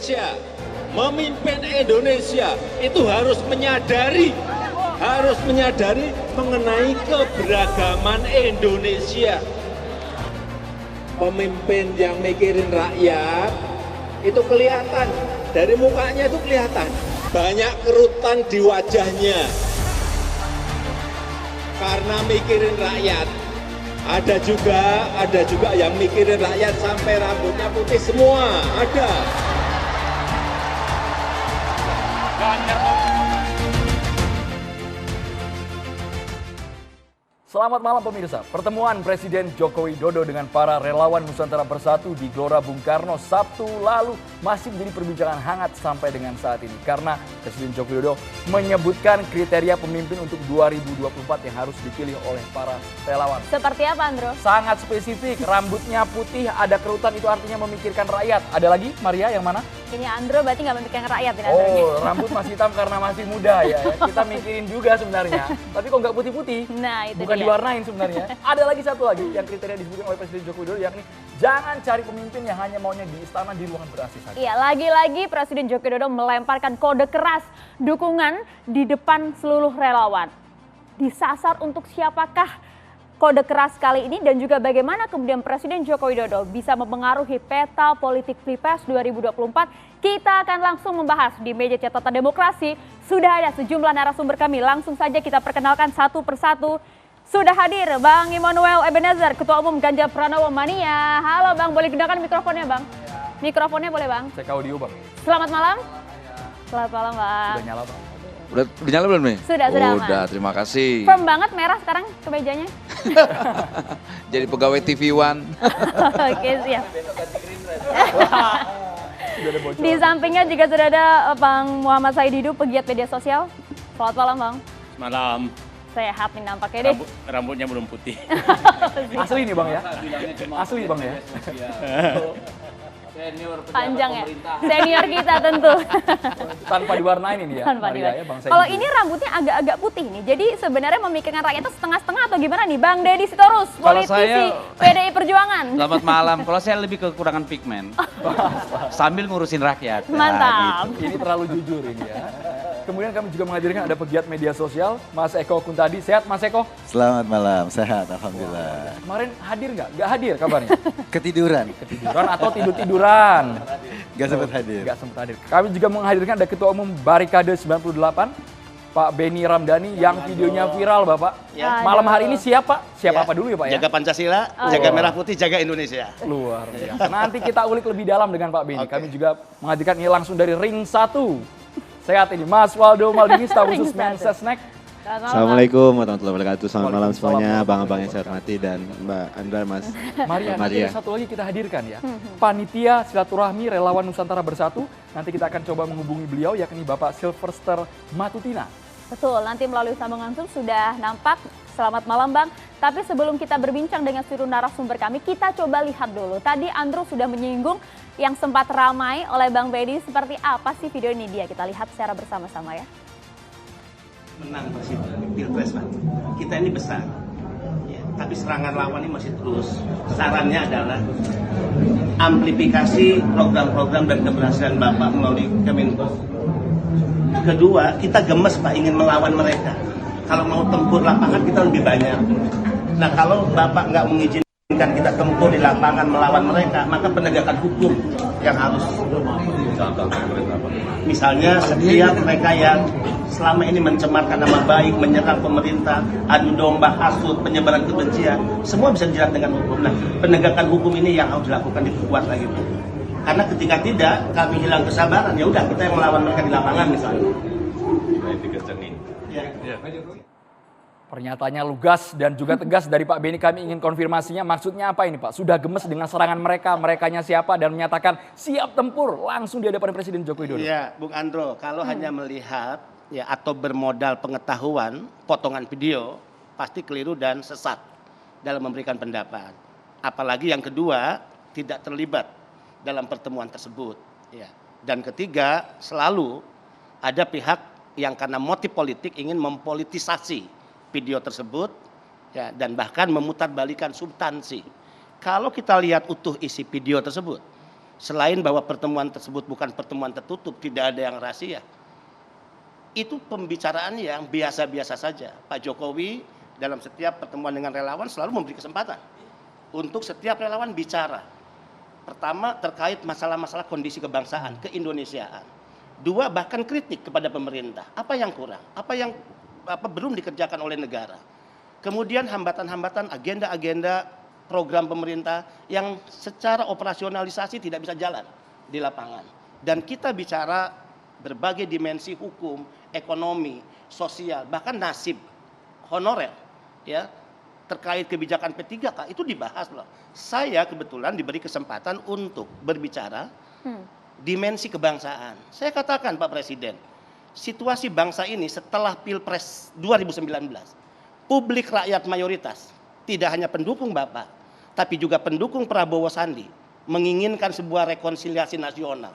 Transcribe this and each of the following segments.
Indonesia, memimpin Indonesia itu harus menyadari mengenai keberagaman Indonesia. Pemimpin yang mikirin rakyat itu kelihatan, dari mukanya itu kelihatan. Banyak kerutan di wajahnya. Karena mikirin rakyat. Ada juga yang mikirin rakyat sampai rambutnya putih semua, ada. Selamat malam pemirsa. Pertemuan Presiden Joko Widodo dengan para relawan Nusantara Bersatu di Gelora Bung Karno Sabtu lalu masih menjadi perbincangan hangat sampai dengan saat ini. Karena Presiden Joko Widodo menyebutkan kriteria pemimpin untuk 2024 yang harus dipilih oleh para relawan. Seperti apa, Andro? Sangat spesifik, rambutnya putih, ada kerutan, itu artinya memikirkan rakyat. Ada lagi, Maria, yang mana? Ini Andro berarti nggak memikirkan rakyat ini. Oh, rambut masih hitam karena masih muda ya. Kita mikirin juga sebenarnya. Tapi kok nggak putih-putih? Nah, itu bukan dia. Diwarnain sebenarnya. Ada lagi satu lagi yang kriteria disebutkan oleh Presiden Joko Widodo, yakni jangan cari pemimpin yang hanya maunya di istana di ruangan ber-AC saja. Iya, lagi-lagi Presiden Joko Widodo melemparkan kode keras dukungan di depan seluruh relawan. Disasar untuk siapakah kode keras kali ini dan juga bagaimana kemudian Presiden Joko Widodo bisa mempengaruhi peta politik Pilpres 2024. Kita akan langsung membahas di meja catatan demokrasi. Sudah ada sejumlah narasumber kami. Langsung saja kita perkenalkan satu persatu. Sudah hadir Bang Immanuel Ebenezer, Ketua Umum Ganjar Pranowo Mania. Halo Bang, boleh gunakan mikrofonnya Bang? Mikrofonnya boleh Bang? Cek audio Bang. Selamat malam. Selamat malam Bang. Sudah nyala Bang. Udah nyala belum nih? Sudah, aman. Udah, terima kasih. Firm banget merah sekarang kemejanya. Jadi pegawai TV One. Oke, siap. Di sampingnya juga sudah ada Bang Muhammad Saididu, pegiat media sosial. Selamat malam Bang. Malam. Sehat nih nampaknya deh. Rambutnya belum putih. Asli nih Bang ya? Asli Bang ya? Panjang ya. Senior kita tentu. Tanpa diwarnain ini ya? Tanpa Maria, diwarnain. ya, Bang Kalau Saididu. ini rambutnya agak-agak putih nih. Jadi sebenarnya memikirkan rakyat itu setengah-setengah atau gimana nih? Bang Deddy Sitorus, politisi PDI Perjuangan. Selamat malam. Kalau saya lebih kekurangan pigmen. Sambil ngurusin rakyat. Mantap. Ini terlalu jujur ini ya. Kemudian kami juga menghadirkan ada pegiat media sosial, Mas Eko Kuntadi. Sehat Mas Eko? Selamat malam, sehat alhamdulillah. Kemarin hadir nggak? Nggak hadir kabarnya? Ketiduran, Ketiduran atau tidur-tiduran? gak sempat hadir. Nggak sempat hadir. Kami juga menghadirkan ada Ketua Umum Barikade 98, Pak Benny Ramdhani, yang videonya viral Bapak. Ya. Malam hari ini siapa? Siapa Ya. apa dulu ya Pak ya? Jaga Pancasila, jaga merah putih, jaga Indonesia. Luar biasa. Nanti kita ulik lebih dalam dengan Pak Benny. Oke. Kami juga menghadirkan ini langsung dari Ring 1. Sehat ini Mas Waldo Maldini, staf khusus Mensesnek. Assalamualaikum warahmatullahi wabarakatuh. Selamat malam Waalaikumsalam semuanya, warahmatullahi abang-abang yang saya hormati dan Mbak Andra, Mas Maria, nanti Maria. ada satu lagi kita hadirkan ya. Panitia Silaturahmi Relawan Nusantara Bersatu. Nanti kita akan coba menghubungi beliau, yakni Bapak Sylvester Matutina. Betul, nanti melalui sambungan Zoom sudah nampak. Selamat malam Bang. Tapi sebelum kita berbincang dengan seluruh narasumber kami, kita coba lihat dulu. Tadi Andro sudah menyinggung yang sempat ramai oleh Bang Benny. Seperti apa sih video ini dia? Kita lihat secara bersama-sama ya. Menang Pilpres Pak. Kita ini besar. Ya, tapi serangan lawan ini masih terus. Sarannya adalah amplifikasi program-program dan keberhasilan Bapak melalui Kemenko. Kedua, kita gemes Pak ingin melawan mereka. Kalau mau tempur lapangan kita lebih banyak. Nah kalau Bapak nggak mengizinkan kita tempur di lapangan melawan mereka, maka penegakan hukum yang harus. Misalnya setiap mereka yang selama ini mencemarkan nama baik, menyerang pemerintah, adu domba, hasut, penyebaran kebencian, semua bisa dijerat dengan hukum. Nah penegakan hukum ini yang harus dilakukan, diperkuat lagi. Karena ketika tidak, kami hilang kesabaran, ya udah kita yang melawan mereka di lapangan misalnya. Pernyataannya lugas dan juga tegas dari Pak Benny. Kami ingin konfirmasinya, maksudnya apa ini Pak? Sudah gemes dengan serangan mereka, merekanya siapa, dan menyatakan siap tempur langsung di hadapan Presiden Joko Widodo. Iya, Bung Andro, kalau hanya melihat ya atau bermodal pengetahuan, potongan video, pasti keliru dan sesat dalam memberikan pendapat. Apalagi yang kedua, tidak terlibat dalam pertemuan tersebut. Ya. Dan ketiga, selalu ada pihak yang karena motif politik ingin mempolitisasi video tersebut ya, dan bahkan memutarbalikan substansi. Kalau kita lihat utuh isi video tersebut, Selain bahwa pertemuan tersebut bukan pertemuan tertutup, tidak ada yang rahasia. Itu pembicaraan yang biasa-biasa saja. Pak Jokowi dalam setiap pertemuan dengan relawan selalu memberi kesempatan untuk setiap relawan bicara. Pertama, terkait masalah-masalah kondisi kebangsaan, keindonesiaan. Dua, bahkan kritik kepada pemerintah. Apa yang kurang? Apa yang belum dikerjakan oleh negara? Kemudian hambatan-hambatan agenda-agenda program pemerintah yang secara operasionalisasi tidak bisa jalan di lapangan. Dan kita bicara berbagai dimensi hukum, ekonomi, sosial, bahkan nasib honorer, ya, terkait kebijakan P3K itu dibahas loh. Saya kebetulan diberi kesempatan untuk berbicara dimensi kebangsaan. Saya katakan Pak Presiden, situasi bangsa ini setelah Pilpres 2019, publik rakyat mayoritas, tidak hanya pendukung Bapak, tapi juga pendukung Prabowo Sandi, menginginkan sebuah rekonsiliasi nasional.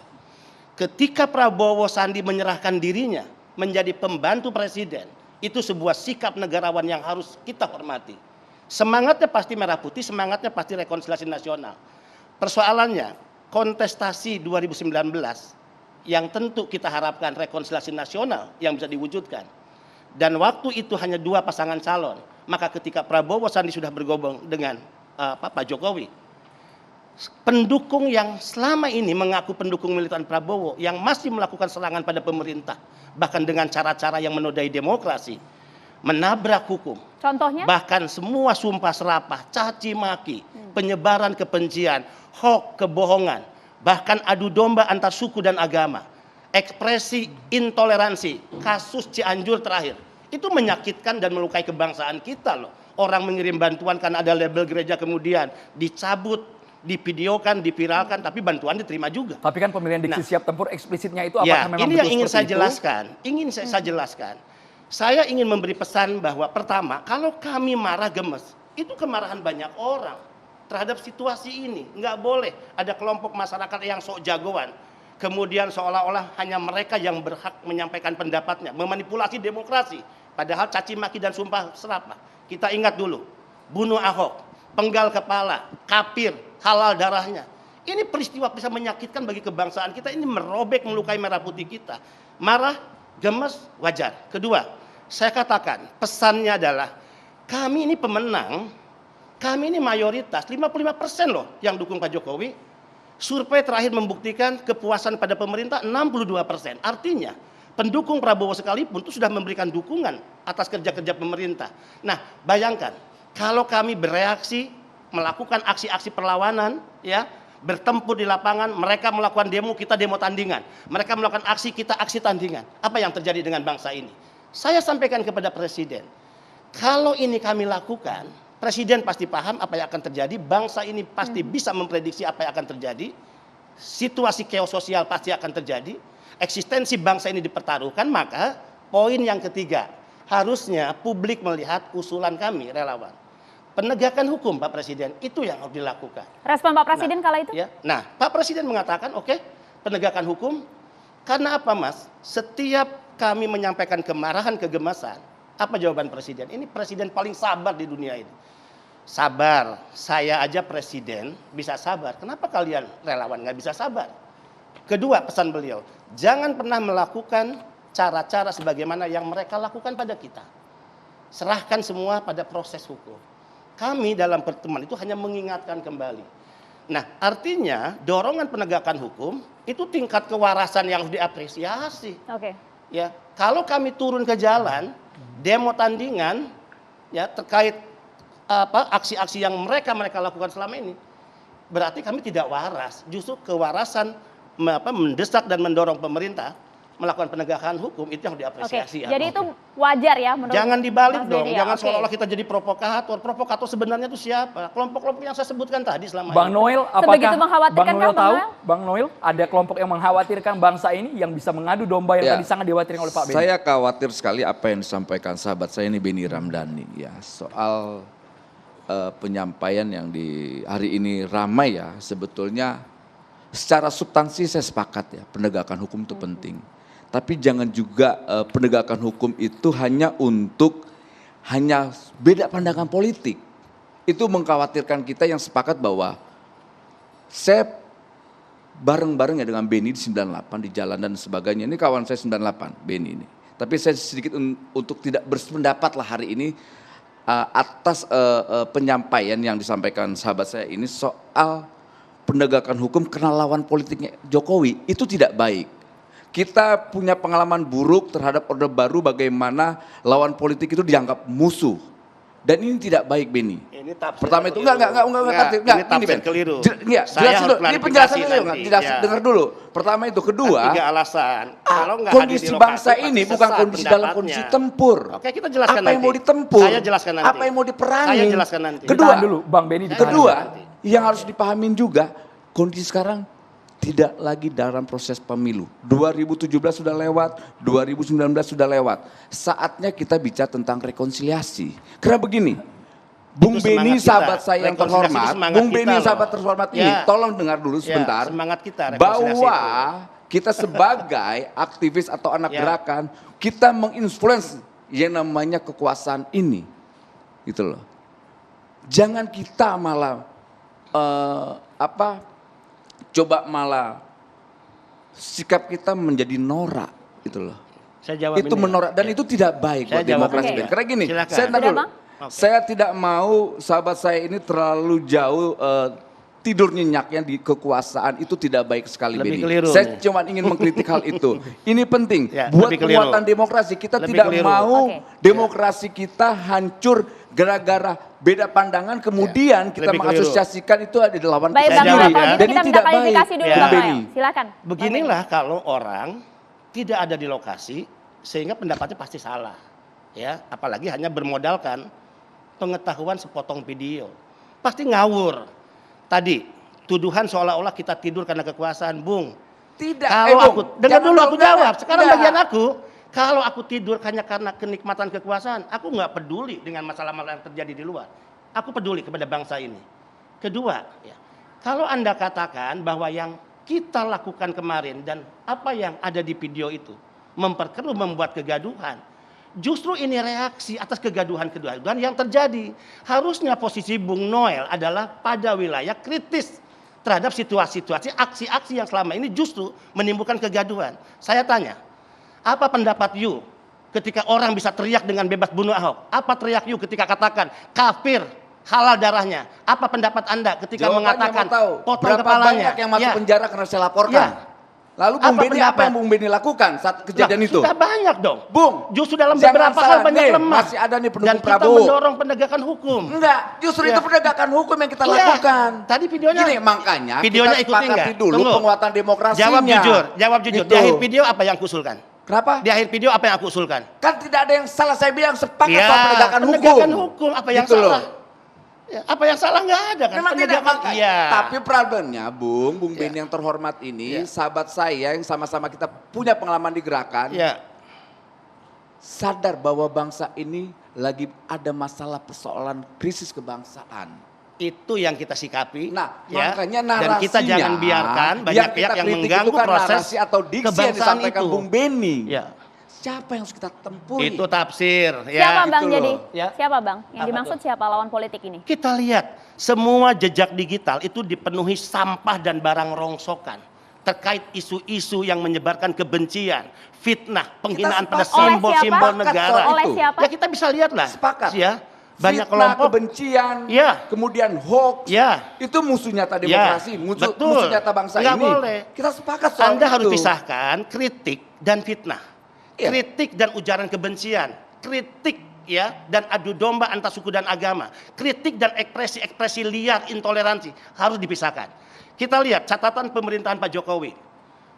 Ketika Prabowo Sandi menyerahkan dirinya menjadi pembantu presiden, itu sebuah sikap negarawan yang harus kita hormati. Semangatnya pasti merah putih, semangatnya pasti rekonsiliasi nasional. Persoalannya, kontestasi 2019 yang tentu kita harapkan rekonsiliasi nasional yang bisa diwujudkan. Dan waktu itu hanya 2 pasangan calon, maka ketika Prabowo Sandi sudah bergabung dengan Pak Jokowi, pendukung yang selama ini mengaku pendukung militan Prabowo yang masih melakukan serangan pada pemerintah, bahkan dengan cara-cara yang menodai demokrasi, menabrak hukum. Contohnya? Bahkan semua sumpah serapah, caci maki, penyebaran kebencian, hoax, kebohongan, bahkan adu domba antar suku dan agama, ekspresi intoleransi, kasus Cianjur terakhir. Itu menyakitkan dan melukai kebangsaan kita loh. Orang mengirim bantuan karena ada label gereja kemudian dicabut, divideokan, diviralkan, tapi bantuan diterima juga. Tapi kan pemilihan diksi siap tempur eksplisitnya itu apakah Ya, memang ini betul yang ingin saya seperti itu? jelaskan. saya jelaskan. Saya ingin memberi pesan bahwa pertama, kalau kami marah gemes, itu kemarahan banyak orang terhadap situasi ini. Nggak boleh ada kelompok masyarakat yang sok jagoan. Kemudian seolah-olah hanya mereka yang berhak menyampaikan pendapatnya, memanipulasi demokrasi. Padahal caci maki dan sumpah serapah. Kita ingat dulu, bunuh Ahok, penggal kepala, kafir, halal darahnya. Ini peristiwa bisa menyakitkan bagi kebangsaan kita, ini merobek, melukai merah putih kita. Marah, gemes, wajar. Kedua, saya katakan pesannya adalah kami ini pemenang, kami ini mayoritas, 55% loh yang dukung Pak Jokowi. Survei terakhir membuktikan kepuasan pada pemerintah 62%. Artinya pendukung Prabowo sekalipun itu sudah memberikan dukungan atas kerja-kerja pemerintah. Nah, bayangkan kalau kami bereaksi, melakukan aksi-aksi perlawanan, ya, bertempur di lapangan, mereka melakukan demo, kita demo tandingan. Mereka melakukan aksi, kita aksi tandingan. Apa yang terjadi dengan bangsa ini? Saya sampaikan kepada Presiden, kalau ini kami lakukan, Presiden pasti paham apa yang akan terjadi, bangsa ini pasti bisa memprediksi apa yang akan terjadi, situasi chaos sosial pasti akan terjadi, eksistensi bangsa ini dipertaruhkan, maka poin yang ketiga, harusnya publik melihat usulan kami relawan. Penegakan hukum Pak Presiden, itu yang harus dilakukan. Respon Pak Presiden kala itu? Ya, nah, Pak Presiden mengatakan, oke, penegakan hukum. Karena apa, Mas? Setiap kami menyampaikan kemarahan, kegemasan, apa jawaban Presiden? Ini Presiden paling sabar di dunia ini. Sabar, saya aja Presiden bisa sabar. Kenapa kalian relawan nggak bisa sabar? Kedua, pesan beliau, jangan pernah melakukan cara-cara sebagaimana yang mereka lakukan pada kita. Serahkan semua pada proses hukum. Kami dalam pertemuan itu hanya mengingatkan kembali. Nah, artinya dorongan penegakan hukum itu tingkat kewarasan yang harus diapresiasi. Oke. Ya, kalau kami turun ke jalan, demo tandingan, ya terkait aksi-aksi yang mereka lakukan selama ini, berarti kami tidak waras. Justru kewarasan mendesak dan mendorong pemerintah melakukan penegakan hukum itu yang diapresiasi. Oke. Jadi itu wajar ya menurut Jangan dibalik Mas dong, Benny ya? jangan Oke. seolah-olah kita jadi provokator. Provokator sebenarnya itu siapa? Kelompok-kelompok yang saya sebutkan tadi selama Bang ini. Noel, Sebegitu apakah mengkhawatirkan Bang Noel kah, Bang tahu? Noel? Bang Noel, ada kelompok yang mengkhawatirkan bangsa ini yang bisa mengadu domba yang Ya. tadi sangat dikhawatirkan oleh Pak Benny. Saya khawatir sekali apa yang disampaikan sahabat saya ini Benny Ramdhani ya soal penyampaian yang di hari ini ramai ya, sebetulnya secara substansi saya sepakat ya, penegakan hukum itu penting. Tapi jangan juga penegakan hukum itu hanya beda pandangan politik. Itu mengkhawatirkan kita yang sepakat bahwa saya bareng-bareng ya dengan Beni di 98 di jalan dan sebagainya. Ini kawan saya 98, Beni ini. Tapi saya sedikit untuk tidak berpendapat lah hari ini atas penyampaian yang disampaikan sahabat saya ini soal penegakan hukum karena lawan politiknya Jokowi. Itu tidak baik. Kita punya pengalaman buruk terhadap Orde Baru bagaimana lawan politik itu dianggap musuh. Dan ini tidak baik, Beni. Ini tafsir pertama itu keliru. enggak, ini tafsir keliru. Jelasin dulu. Ini penjelasan dulu, dengar dulu. Pertama itu, kedua, 3 alasan. Kalau nggak kondisi hadir di bangsa lokasi, ini pasti bukan sesat kondisi dalam pendapatnya. kondisi tempur. Oke, kita jelaskan apa yang nanti. mau ditempur? Saya jelaskan nanti. Apa yang mau diperangi? Saya jelaskan nanti. Kedua, Ditahan dulu, Bang Beni ditahan kedua, dulu. yang harus dipahamin juga, kondisi sekarang tidak lagi dalam proses pemilu. 2017 sudah lewat, 2019 sudah lewat. Saatnya kita bicara tentang rekonsiliasi. Karena begini, Bung Itu Beni semangat kita. sahabat saya yang Rekonsiliasi itu terhormat, semangat Bung kita Beni loh. sahabat terhormat ini, Ya. tolong dengar dulu sebentar. semangat kita, rekonsiliasi Bahwa itu. kita sebagai aktivis atau anak Ya. gerakan, kita menginfluence yang namanya kekuasaan ini. Gitu loh. Jangan kita malah coba malah sikap kita menjadi norak gitu loh. Saya jawab Itu ini. mennorak dan itu tidak baik Saya buat jawab demokrasi. ini. Karena gini, Silakan. saya ntar Sudah, dulu. Bang? Saya tidak mau sahabat saya ini terlalu jauh tidur nyenyaknya di kekuasaan, itu tidak baik sekali, Lebih Beni. keliru Saya nih. cuma ingin mengkritik hal itu. Ini penting Ya, buat lebih keliru. penguatan demokrasi. Kita Lebih tidak keliru. mau Oke. demokrasi kita hancur gara-gara beda pandangan, kemudian kita Lebih keliru. mengasosiasikan itu ada lawan Baik kita Bang, jawab Yoga, sendiri. kalau ya. gitu Dan kita ini minta tidak baik. klarifikasi dulu Ya. Bang Beni. Noel. Silakan. Beginilah kalau orang tidak ada di lokasi sehingga pendapatnya pasti salah. Ya, apalagi hanya bermodalkan pengetahuan sepotong video. Pasti ngawur. Tadi tuduhan seolah-olah kita tidur karena kekuasaan, Bung. Tidak. Kalau Bung, aku dengar jangan dulu aku enggak, jawab. Sekarang enggak. bagian aku, kalau aku tidur hanya karena kenikmatan kekuasaan, aku nggak peduli dengan masalah-masalah yang terjadi di luar. Aku peduli kepada bangsa ini. Kedua, ya, kalau Anda katakan bahwa yang kita lakukan kemarin dan apa yang ada di video itu memperkeruh, membuat kegaduhan, justru ini reaksi atas kegaduhan-kegaduhan yang terjadi. Harusnya posisi Bung Noel adalah pada wilayah kritis terhadap situasi-situasi, aksi-aksi yang selama ini justru menimbulkan kegaduhan. Saya tanya, apa pendapat you ketika orang bisa teriak dengan bebas bunuh Ahok? Apa teriak you ketika katakan kafir, halal darahnya? Apa pendapat Anda ketika Jawabannya mengatakan mau tahu, potong berapa kepalanya? banyak yang masuk Ya. penjara karena saya laporkan? Ya. Lalu Bung Apa Beni pendapat? apa yang Bung Beni lakukan saat kejadian Lah, itu? sudah banyak dong. Bung, Justru dalam jangan beberapa salah. hal banyak Nih, lemah. masih ada nih pendukung Dan kita Prabowo. mendorong penegakan hukum. Enggak, justru Ya. itu penegakan hukum yang kita Iya. lakukan. Tadi videonya. Gini, makanya Videonya kita ikutin sepakati nggak? dulu Tunggu. penguatan demokrasinya. Jawab jujur, jawab jujur. Gitu. Di akhir video apa yang aku usulkan? Kenapa? Di akhir video apa yang aku usulkan? Kan tidak ada yang salah, saya bilang sepakat Ya, soal penegakan hukum. Apa yang Gitu loh. salah? Ya, apa yang salah nggak ada kan? Memang tidak Penegakan- makanya. Iya. Tapi problemnya Bung Ya. Beni yang terhormat ini, Ya. sahabat saya yang sama-sama kita punya pengalaman di gerakan, Ya. sadar bahwa bangsa ini lagi ada masalah persoalan krisis kebangsaan. Itu yang kita sikapi. Nah, ya. makanya Dan narasinya kita jangan biarkan banyak pihak yang mengganggu proses narasi atau diksi yang kebangsaan disampaikan itu. Bung Beni. Ya. Siapa yang harus kita tempuri? Itu tafsir. Siapa Ya. Bang itu jadi? loh. Ya. Siapa Bang? Yang Apa dimaksud tuh? siapa lawan politik ini? Kita lihat semua jejak digital itu dipenuhi sampah dan barang rongsokan terkait isu-isu yang menyebarkan kebencian, fitnah, penghinaan pada sepakat. Oleh simbol-simbol siapa? negara. Oleh itu. siapa? Ya kita bisa lihatlah. Sepakat. Ya. Banyak Fitnah, kelompok. kebencian, Ya. kemudian hoax, Ya. itu musuh nyata demokrasi, Ya, musuh betul. nyata bangsa Nggak ini. boleh. Kita sepakat soal Anda harus itu. pisahkan kritik dan fitnah. Iya. Kritik dan ujaran kebencian. Kritik ya dan adu domba antar suku dan agama. Kritik dan ekspresi-ekspresi liar intoleransi harus dipisahkan. Kita lihat catatan pemerintahan Pak Jokowi.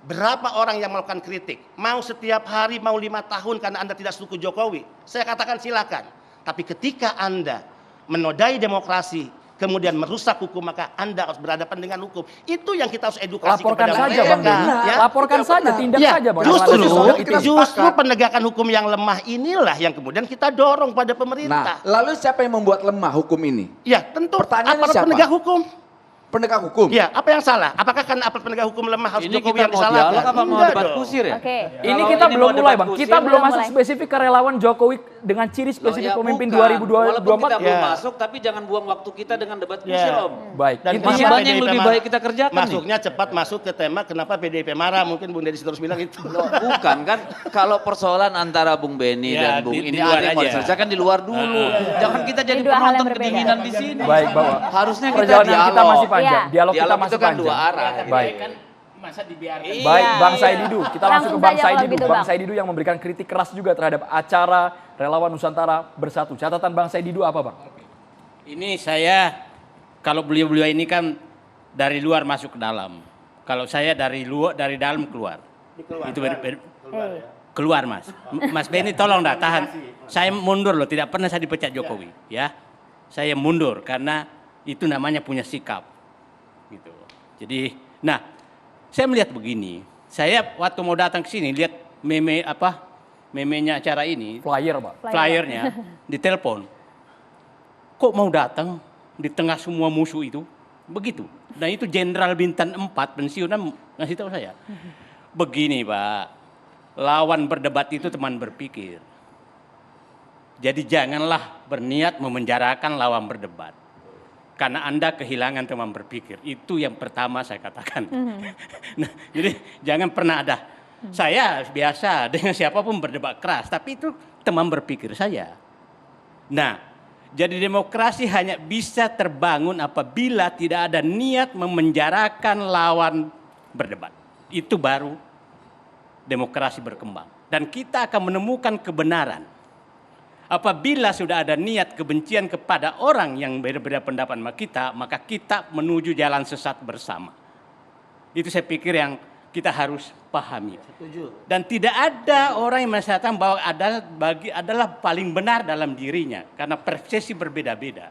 Berapa orang yang melakukan kritik? Mau setiap hari, mau 5 tahun karena Anda tidak setuju Jokowi. Saya katakan silakan. Tapi ketika Anda menodai demokrasi, kemudian merusak hukum, maka Anda harus berhadapan dengan hukum. Itu yang kita harus edukasi Laporkan kepada saja Bang mereka. Beni. Ya. Laporkan Itu saja, benar. tindak Ya, saja Bang. justru, Jangan soal itu. justru penegakan hukum yang lemah inilah yang kemudian kita dorong pada pemerintah. Nah, lalu siapa yang membuat lemah hukum ini? Ya tentu Pertanyaannya aparat siapa? penegak hukum. Penegak hukum. Ya, apa yang salah? Apakah karena aparat penegak hukum lemah harus Ini Jokowi kita yang mau disalahkan? dialog apa mau Enggak debat dong. kusir ya? Oke. Ini Kalau kita ini belum mau mulai debat Bang. kusir, Kita belum belum masuk mulai. spesifik ke relawan Jokowi dengan ciri spesifik pemimpin Walaupun 2024. kita belum Ya. masuk, tapi jangan buang waktu kita dengan debat Ya. kusir, Om. Baik. Dan Intinya kenapa banyak yang PDIP lebih marah? baik kita kerjakan nih. Masuknya cepat masuk ke tema kenapa PDIP marah, mungkin Bung Deddy terus bilang itu. Loh, bukan kan, kalau persoalan antara Bung Benny Ya, dan Bung di ini luar ada yang mau aja. diselesaikan di luar dulu. Jangan kita jadi Ini dua hal yang penonton berbeda. kedinginan di sini. Baik, Bapak. Harusnya kita Perjalanan dialog. kita masih panjang. Iya. Dialog kita Dialog masih itu kan panjang. dua arah. Baik. Masa dibiarkan? Baik, Iya. Bang Saididu. Kita langsung Langsung ke Bang saja kalau Saididu. gitu, Bang Bang. Saididu yang memberikan kritik keras juga terhadap acara Relawan Nusantara Bersatu. Catatan Bang Saididu apa, Bang? Ini saya, kalau beliau-beliau ini kan dari luar masuk ke dalam. Kalau saya dari luar, dari dalam keluar. Itu keluar, Mas. Mas Benny tolong dah tahan. Saya mundur loh, tidak pernah saya dipecat Jokowi, ya. Saya mundur karena itu namanya punya sikap. Gitu. Jadi, nah, saya melihat begini. Saya waktu mau datang ke sini lihat memenya acara ini, Flyer, Pak. flyernya ditelepon. Kok mau datang di tengah semua musuh itu? Begitu. Dan itu Jenderal Bintang 4 pensiunan ngasih tahu saya. Begini, Pak. Lawan berdebat itu teman berpikir. Jadi janganlah berniat memenjarakan lawan berdebat. Karena Anda kehilangan teman berpikir. Itu yang pertama saya katakan. Nah, jadi jangan pernah ada. Saya biasa dengan siapapun berdebat keras. Tapi itu teman berpikir saya. Nah, jadi demokrasi hanya bisa terbangun apabila tidak ada niat memenjarakan lawan berdebat. Itu baru demokrasi berkembang. Dan kita akan menemukan kebenaran. Apabila sudah ada niat kebencian kepada orang yang berbeda pendapat sama kita, maka kita menuju jalan sesat bersama. Itu saya pikir yang kita harus pahami. Dan tidak ada orang yang mengatakan bahwa adalah paling benar dalam dirinya, karena persepsi berbeda-beda.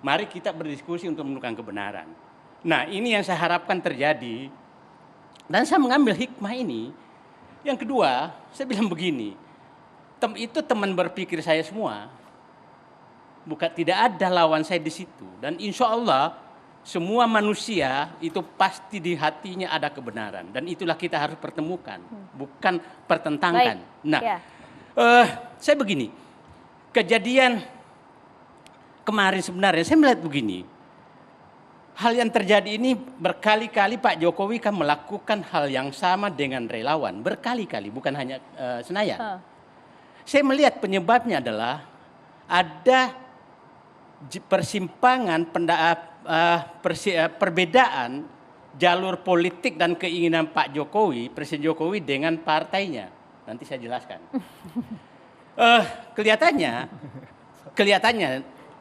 Mari kita berdiskusi untuk menemukan kebenaran. Nah, ini yang saya harapkan terjadi. Dan saya mengambil hikmah ini. Yang kedua, saya bilang begini. Itu teman berpikir saya semua. Bukan tidak ada lawan saya di situ. Dan insya Allah semua manusia itu pasti di hatinya ada kebenaran. Dan itulah kita harus pertemukan. Bukan pertentangkan. Baik. Nah, Ya. saya begini. Kejadian kemarin sebenarnya saya melihat begini. Hal yang terjadi ini berkali-kali Pak Jokowi kan melakukan hal yang sama dengan relawan. Berkali-kali, bukan hanya Senayan. Saya melihat penyebabnya adalah ada persimpangan, perbedaan jalur politik dan keinginan Pak Jokowi, Presiden Jokowi dengan partainya. Nanti saya jelaskan.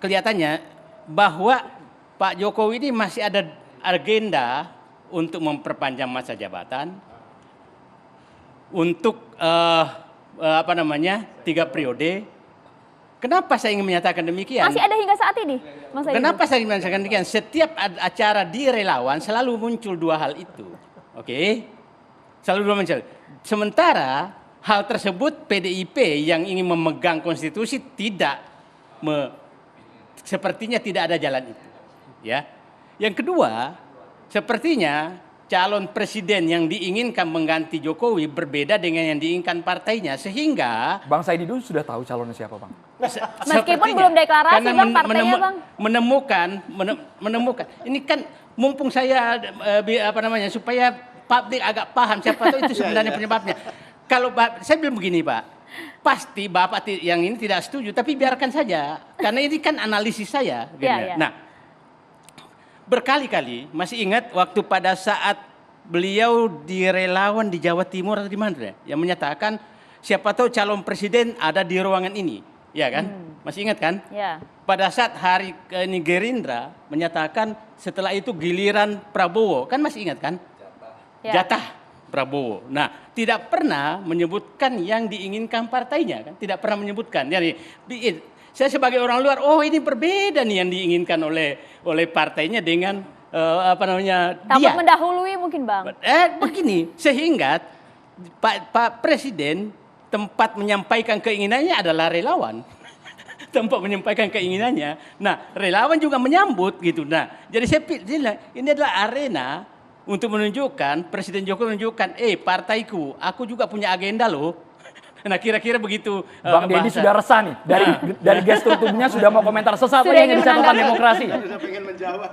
Kelihatannya bahwa Pak Jokowi ini masih ada agenda untuk memperpanjang masa jabatan, untuk 3 periode. Kenapa saya ingin menyatakan demikian? Masih ada hingga saat ini, Mas Saididu? Kenapa saya ingin menyatakan demikian? Setiap acara di relawan selalu muncul dua hal itu. Oke? Selalu dua muncul. Sementara hal tersebut PDIP yang ingin memegang konstitusi sepertinya tidak ada jalan itu. Ya. Yang kedua, sepertinya calon presiden yang diinginkan mengganti Jokowi berbeda dengan yang diinginkan partainya, sehingga Bang Saididu sudah tahu calonnya siapa, Bang? Meskipun belum deklarasi, karena Bang, partainya, Bang. menemukan. Ini kan mumpung saya supaya publik agak paham siapa tahu itu sebenarnya penyebabnya. Kalau saya bilang begini, Pak, pasti Bapak yang ini tidak setuju, tapi biarkan saja, karena ini kan analisis saya. Gitu. Ya. Nah, berkali-kali masih ingat waktu pada saat beliau di relawan di Jawa Timur atau di mana yang menyatakan siapa tahu calon presiden ada di ruangan ini, ya kan? Masih ingat kan? Ya. Pada saat hari ini Gerindra menyatakan setelah itu giliran Prabowo, kan masih ingat kan? Ya. Jatah Prabowo. Nah, tidak pernah menyebutkan yang diinginkan partainya, kan? Tidak pernah menyebutkan. Jadi saya sebagai orang luar, oh ini berbeda nih yang diinginkan oleh partainya dengan Takut dia. mendahului mungkin, Bang. Begini, sehingga Pak Presiden tempat menyampaikan keinginannya adalah relawan. tanpa menyampaikan keinginannya. Nah, relawan juga menyambut gitu. Nah, jadi saya bilang ini adalah arena untuk menunjukkan, Presiden Jokowi menunjukkan, partaiku, aku juga punya agenda loh. Nah, kira-kira begitu. Bang Deddy sudah resah nih, dari gestur tubuhnya sudah mau komentar sesaat lagi di catatan demokrasi. Sudah pengen menjawab.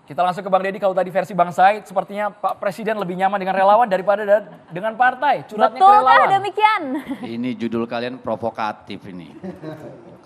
Kita langsung ke Bang Deddy, kalau tadi versi Bang Said, sepertinya Pak Presiden lebih nyaman dengan relawan daripada dengan partai. Curhatnya ke relawan. Betulkah demikian? Ini judul kalian provokatif ini.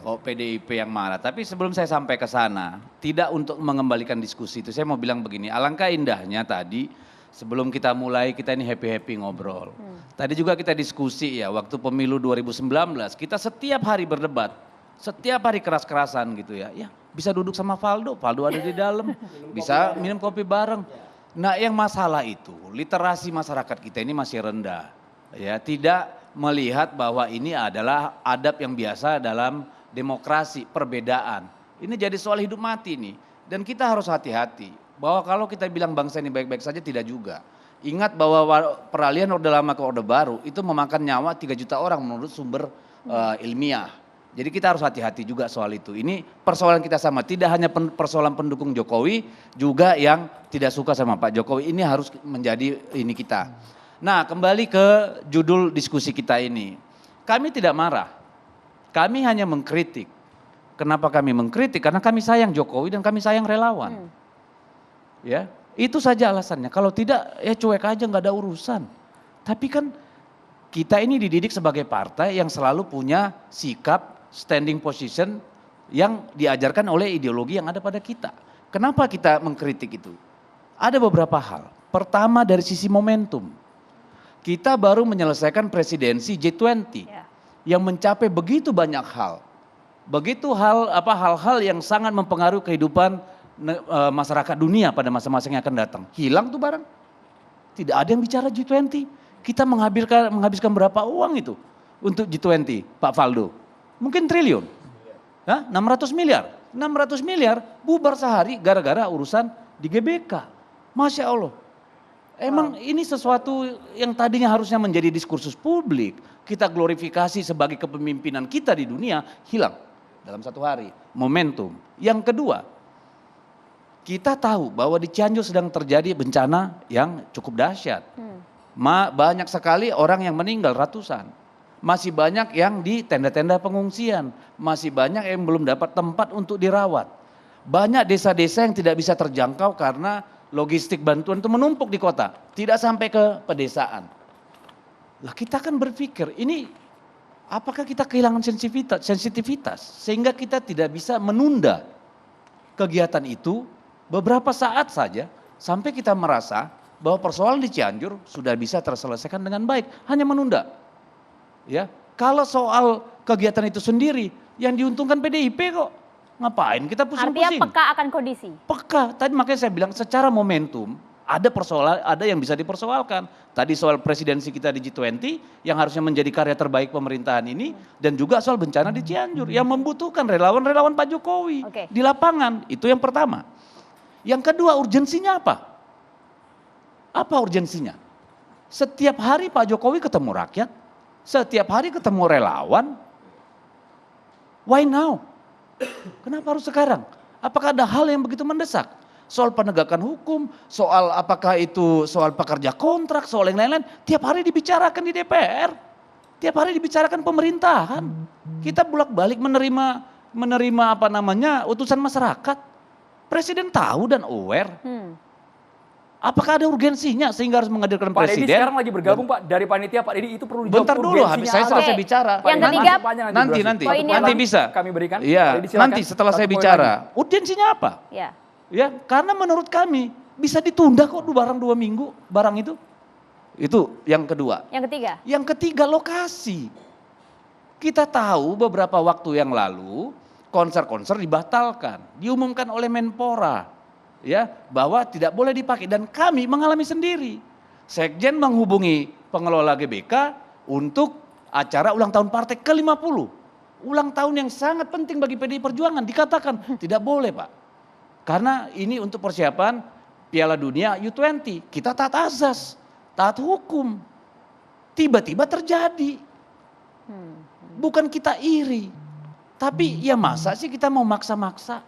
Kok PDIP yang marah. Tapi sebelum saya sampai ke sana, tidak untuk mengembalikan diskusi itu, saya mau bilang begini, alangkah indahnya tadi sebelum kita mulai kita ini happy-happy ngobrol. Tadi juga kita diskusi ya, waktu pemilu 2019, kita setiap hari berdebat, setiap hari keras-kerasan gitu ya. Ya, bisa duduk sama Valdo ada di dalam, bisa minum kopi bareng. Nah, yang masalah itu literasi masyarakat kita ini masih rendah. Ya, tidak melihat bahwa ini adalah adab yang biasa dalam demokrasi, perbedaan. Ini jadi soal hidup mati nih. Dan kita harus hati-hati bahwa kalau kita bilang bangsa ini baik-baik saja, tidak juga. Ingat bahwa peralihan Orde Lama ke Orde Baru itu memakan nyawa 3 juta orang menurut sumber ilmiah. Jadi kita harus hati-hati juga soal itu. Ini persoalan kita sama, tidak hanya persoalan pendukung Jokowi, juga yang tidak suka sama Pak Jokowi. Ini harus menjadi ini kita. Nah, kembali ke judul diskusi kita ini. Kami tidak marah, kami hanya mengkritik. Kenapa kami mengkritik? Karena kami sayang Jokowi dan kami sayang relawan. Ya, itu saja alasannya. Kalau tidak, ya cuek aja, nggak ada urusan. Tapi kan kita ini dididik sebagai partai yang selalu punya sikap standing position yang diajarkan oleh ideologi yang ada pada kita. Kenapa kita mengkritik itu? Ada beberapa hal. Pertama dari sisi momentum. Kita baru menyelesaikan presidensi G20 yang mencapai begitu banyak hal. Begitu hal-hal yang sangat mempengaruhi kehidupan masyarakat dunia pada masa-masa yang akan datang. Hilang tuh barang. Tidak ada yang bicara G20. Kita menghabiskan berapa uang itu untuk G20, Pak Valdo? Mungkin triliun, 600 miliar. 600 miliar bubar sehari gara-gara urusan di GBK. Masya Allah. Emang ini sesuatu yang tadinya harusnya menjadi diskursus publik. Kita glorifikasi sebagai kepemimpinan kita di dunia, hilang dalam 1 hari. Momentum. Yang kedua, kita tahu bahwa di Cianjur sedang terjadi bencana yang cukup dahsyat. Banyak sekali orang yang meninggal, ratusan. Masih banyak yang di tenda-tenda pengungsian. Masih banyak yang belum dapat tempat untuk dirawat. Banyak desa-desa yang tidak bisa terjangkau karena logistik bantuan itu menumpuk di kota. Tidak sampai ke pedesaan. Lah kita kan berpikir, ini apakah kita kehilangan sensitivitas sehingga kita tidak bisa menunda kegiatan itu beberapa saat saja sampai kita merasa bahwa persoalan di Cianjur sudah bisa terselesaikan dengan baik, hanya menunda. Ya, kalau soal kegiatan itu sendiri yang diuntungkan PDIP kok. Ngapain kita pusing-pusing? Artinya peka akan kondisi. Peka. Tadi makanya saya bilang secara momentum ada persoalan, ada yang bisa dipersoalkan. Tadi soal presidensi kita di G20 yang harusnya menjadi karya terbaik pemerintahan ini dan juga soal bencana di Cianjur yang membutuhkan relawan-relawan Pak Jokowi di lapangan. Itu yang pertama. Yang kedua, urgensinya apa? Apa urgensinya? Setiap hari Pak Jokowi ketemu rakyat, setiap hari ketemu relawan. Why now? Kenapa harus sekarang? Apakah ada hal yang begitu mendesak? Soal penegakan hukum, soal apakah itu soal pekerja kontrak, soal yang lain-lain. Tiap hari dibicarakan di DPR. Tiap hari dibicarakan pemerintahan. Kita bolak-balik menerima utusan masyarakat. Presiden tahu dan aware. Apakah ada urgensinya sehingga harus menghadirkan Pak presiden? Deddy sekarang lagi bergabung Pak dari panitia. Pak Deddy itu perlu dijawab. Bentar dulu, habis saya selesai bicara. Yang ketiga, nanti bisa. Kami berikan. Iya, nanti setelah saya bicara. Urgensinya apa? Ya, karena menurut kami bisa ditunda kok barang 2 minggu barang itu. Itu yang kedua. Yang ketiga lokasi. Kita tahu beberapa waktu yang lalu konser-konser dibatalkan, diumumkan oleh Menpora. Ya, bahwa tidak boleh dipakai dan kami mengalami sendiri. Sekjen menghubungi pengelola GBK untuk acara ulang tahun partai ke-50. Ulang tahun yang sangat penting bagi PDI Perjuangan, dikatakan tidak boleh Pak. Karena ini untuk persiapan Piala Dunia U20, kita taat azas, taat hukum. Tiba-tiba terjadi. Bukan kita iri, tapi ya masa sih kita mau maksa-maksa.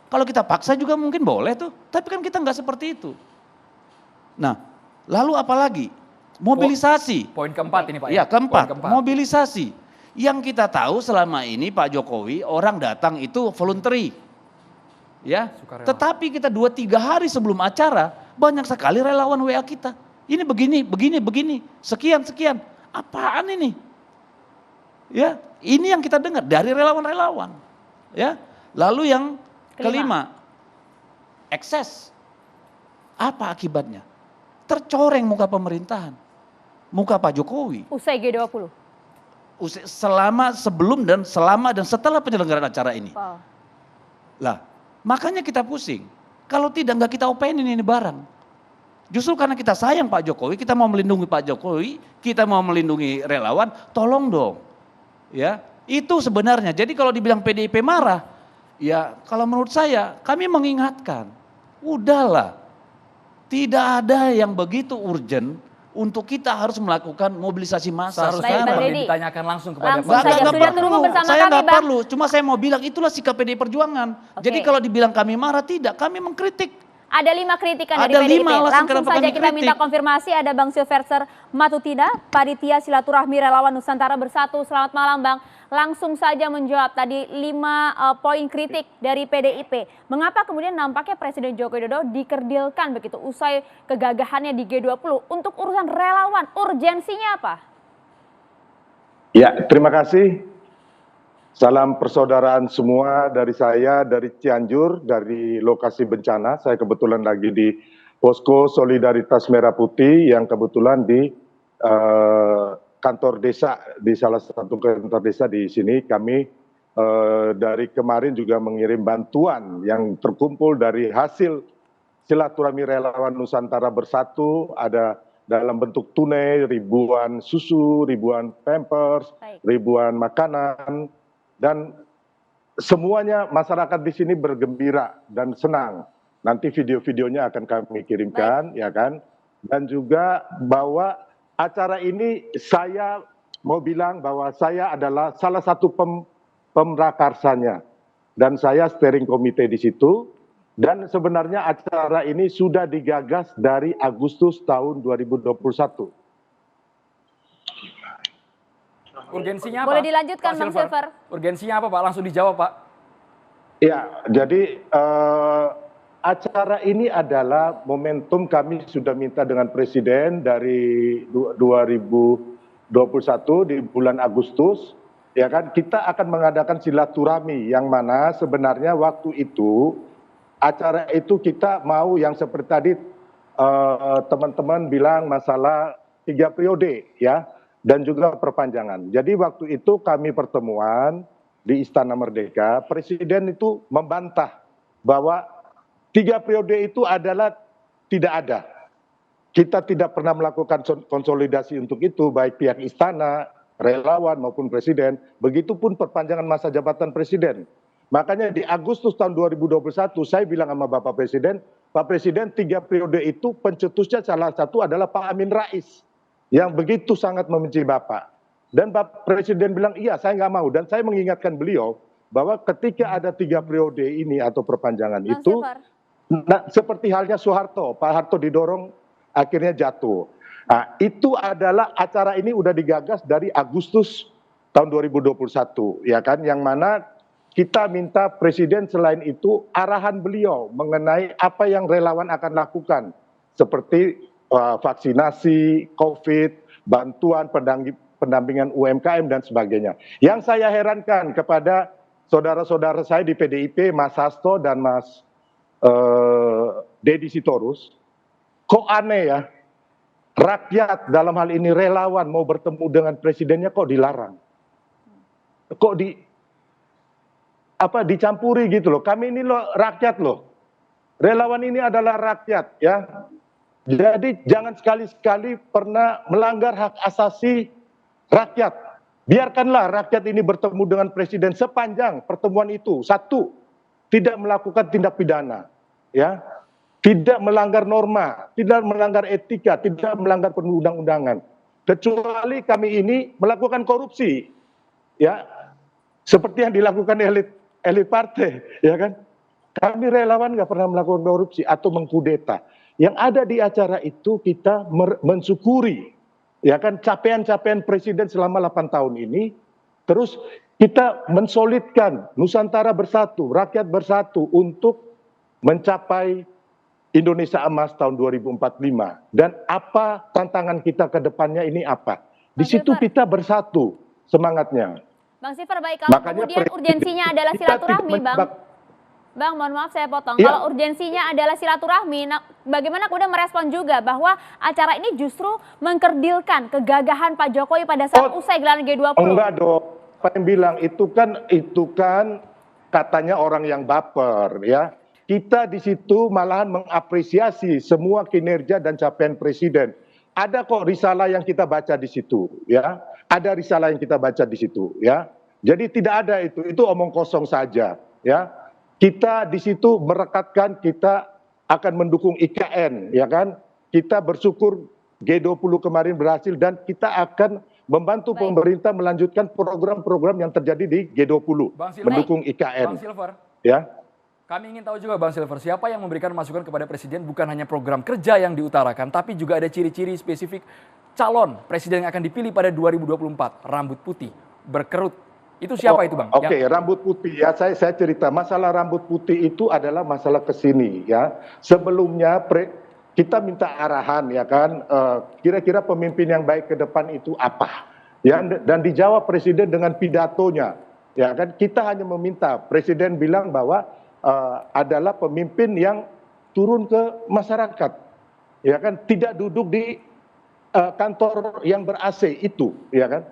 Kalau kita paksa juga mungkin boleh tuh, tapi kan kita nggak seperti itu. Nah, lalu apa lagi? Mobilisasi. Poin keempat ini Pak. Iya, keempat, Poin keempat. mobilisasi. Yang kita tahu selama ini Pak Jokowi orang datang itu voluntary. Ya, Sukarela. tetapi kita 2-3 hari sebelum acara banyak sekali relawan WA kita. Ini begini, sekian. Apaan ini? Ya, ini yang kita dengar dari relawan-relawan. Ya, lalu yang kelima, ekses. Apa akibatnya? Tercoreng muka pemerintahan, muka Pak Jokowi. Usai G20. Sebelum dan selama dan setelah penyelenggaraan acara ini. Wow. Lah, makanya kita pusing. Kalau tidak nggak kita openin ini barang. Justru karena kita sayang Pak Jokowi, kita mau melindungi Pak Jokowi, kita mau melindungi relawan, tolong dong. Ya, itu sebenarnya. Jadi kalau dibilang PDIP marah, ya kalau menurut saya kami mengingatkan, udahlah. Tidak ada yang begitu urgent untuk kita harus melakukan mobilisasi massa Seharusnya Baik, Bang yang Deddy. ditanyakan langsung kepada Langsung Pak saja, Jokowi. sudah terhubung bersama saya kami, nggak Bang. perlu, cuma saya mau bilang itulah sikap PDI Perjuangan. Oke. Jadi kalau dibilang kami marah, tidak, kami mengkritik. Ada 5 kritikan dari Ada PDIP. 5 alasan Langsung kenapa saja kami kita kritik. minta konfirmasi. Ada Bang Silverser Matutina, Panitia Silaturahmi Relawan Nusantara Bersatu. Selamat malam Bang. Langsung saja menjawab tadi 5 poin kritik dari PDIP. Mengapa kemudian nampaknya Presiden Joko Widodo dikerdilkan begitu usai kegagahannya di G20 untuk urusan relawan? Urgensinya apa? Ya, terima kasih. Salam persaudaraan semua dari saya, dari Cianjur, dari lokasi bencana. Saya kebetulan lagi di Posko Solidaritas Merah Putih yang kebetulan di kantor desa, di salah satu kantor desa di sini. Kami dari kemarin juga mengirim bantuan yang terkumpul dari hasil silaturahmi relawan Nusantara Bersatu, ada dalam bentuk tunai, ribuan susu, ribuan pampers, ribuan makanan, dan semuanya masyarakat di sini bergembira dan senang. Nanti video-videonya akan kami kirimkan, ya kan. Dan juga bahwa acara ini saya mau bilang bahwa saya adalah salah satu pemrakarsanya. Dan saya steering komite di situ. Dan sebenarnya acara ini sudah digagas dari Agustus tahun 2021. Urgensinya apa? Boleh dilanjutkan Pak Bang Silver. Urgensinya apa Pak? Langsung dijawab Pak. Ya, jadi acara ini adalah momentum kami sudah minta dengan Presiden dari 2021 di bulan Agustus. Ya kan, kita akan mengadakan silaturahmi yang mana sebenarnya waktu itu acara itu kita mau yang seperti tadi teman-teman bilang masalah 3 periode ya. Dan juga perpanjangan. Jadi waktu itu kami pertemuan di Istana Merdeka, Presiden itu membantah bahwa 3 periode itu adalah tidak ada. Kita tidak pernah melakukan konsolidasi untuk itu, baik pihak istana, relawan maupun Presiden. Begitupun perpanjangan masa jabatan Presiden. Makanya di Agustus tahun 2021 saya bilang sama Bapak Presiden, Pak Presiden 3 periode itu pencetusnya salah satu adalah Pak Amin Rais. Yang begitu sangat membenci Bapak. Dan Bapak Presiden bilang, iya saya nggak mau. Dan saya mengingatkan beliau bahwa ketika ada 3 periode ini atau perpanjangan itu, nah, seperti halnya Soeharto, Pak Harto didorong akhirnya jatuh. Nah, itu adalah acara ini udah digagas dari Agustus tahun 2021, ya kan? Yang mana kita minta Presiden selain itu arahan beliau mengenai apa yang relawan akan lakukan. Seperti vaksinasi, COVID, bantuan pendampingan UMKM dan sebagainya. Yang saya herankan kepada saudara-saudara saya di PDIP, Mas Hasto dan Mas Deddy Sitorus, kok aneh ya, rakyat dalam hal ini relawan mau bertemu dengan presidennya kok dilarang. Kok dicampuri gitu loh. Kami ini loh rakyat loh. Relawan ini adalah rakyat ya. Jadi jangan sekali-sekali pernah melanggar hak asasi rakyat. Biarkanlah rakyat ini bertemu dengan presiden sepanjang pertemuan itu. Satu, tidak melakukan tindak pidana, ya, tidak melanggar norma, tidak melanggar etika, tidak melanggar perundang-undangan. Kecuali kami ini melakukan korupsi, ya, seperti yang dilakukan elit partai, ya kan? Kami relawan nggak pernah melakukan korupsi atau mengkudeta. Yang ada di acara itu kita mensyukuri, ya kan, capaian-capaian presiden selama 8 tahun ini. Terus kita mensolidkan Nusantara bersatu, rakyat bersatu untuk mencapai Indonesia Emas tahun 2045. Dan apa tantangan kita ke depannya ini apa? Di situ kita bersatu semangatnya. Bang Silver, baik, kalau kemudian urgensinya adalah silaturahmi, Bang. Bang, mohon maaf saya potong. Ya. Kalau urgensinya adalah silaturahmi, nah, bagaimana kemudian merespon juga bahwa acara ini justru mengkerdilkan kegagahan Pak Jokowi pada saat usai gelaran G20? Enggak dong, apa yang bilang itu kan katanya orang yang baper, ya. Kita di situ malahan mengapresiasi semua kinerja dan capaian presiden. Ada kok risalah yang kita baca di situ, ya. Ada risalah yang kita baca di situ, ya. Jadi tidak ada itu omong kosong saja, ya. Kita di situ merekatkan kita akan mendukung IKN, ya kan? Kita bersyukur G20 kemarin berhasil dan kita akan membantu pemerintah melanjutkan program-program yang terjadi di G20, mendukung IKN. Bang Silver, ya. Kami ingin tahu juga Bang Silver, siapa yang memberikan masukan kepada Presiden bukan hanya program kerja yang diutarakan, tapi juga ada ciri-ciri spesifik calon Presiden yang akan dipilih pada 2024, rambut putih, berkerut. Itu siapa itu, Bang? Oke, rambut putih ya, saya cerita. Masalah rambut putih itu adalah masalah kesini ya. Sebelumnya kita minta arahan ya kan, kira-kira pemimpin yang baik ke depan itu apa? Ya, dan dijawab Presiden dengan pidatonya. Ya kan, kita hanya meminta, Presiden bilang bahwa adalah pemimpin yang turun ke masyarakat. Ya kan, tidak duduk di kantor yang ber-AC itu, ya kan?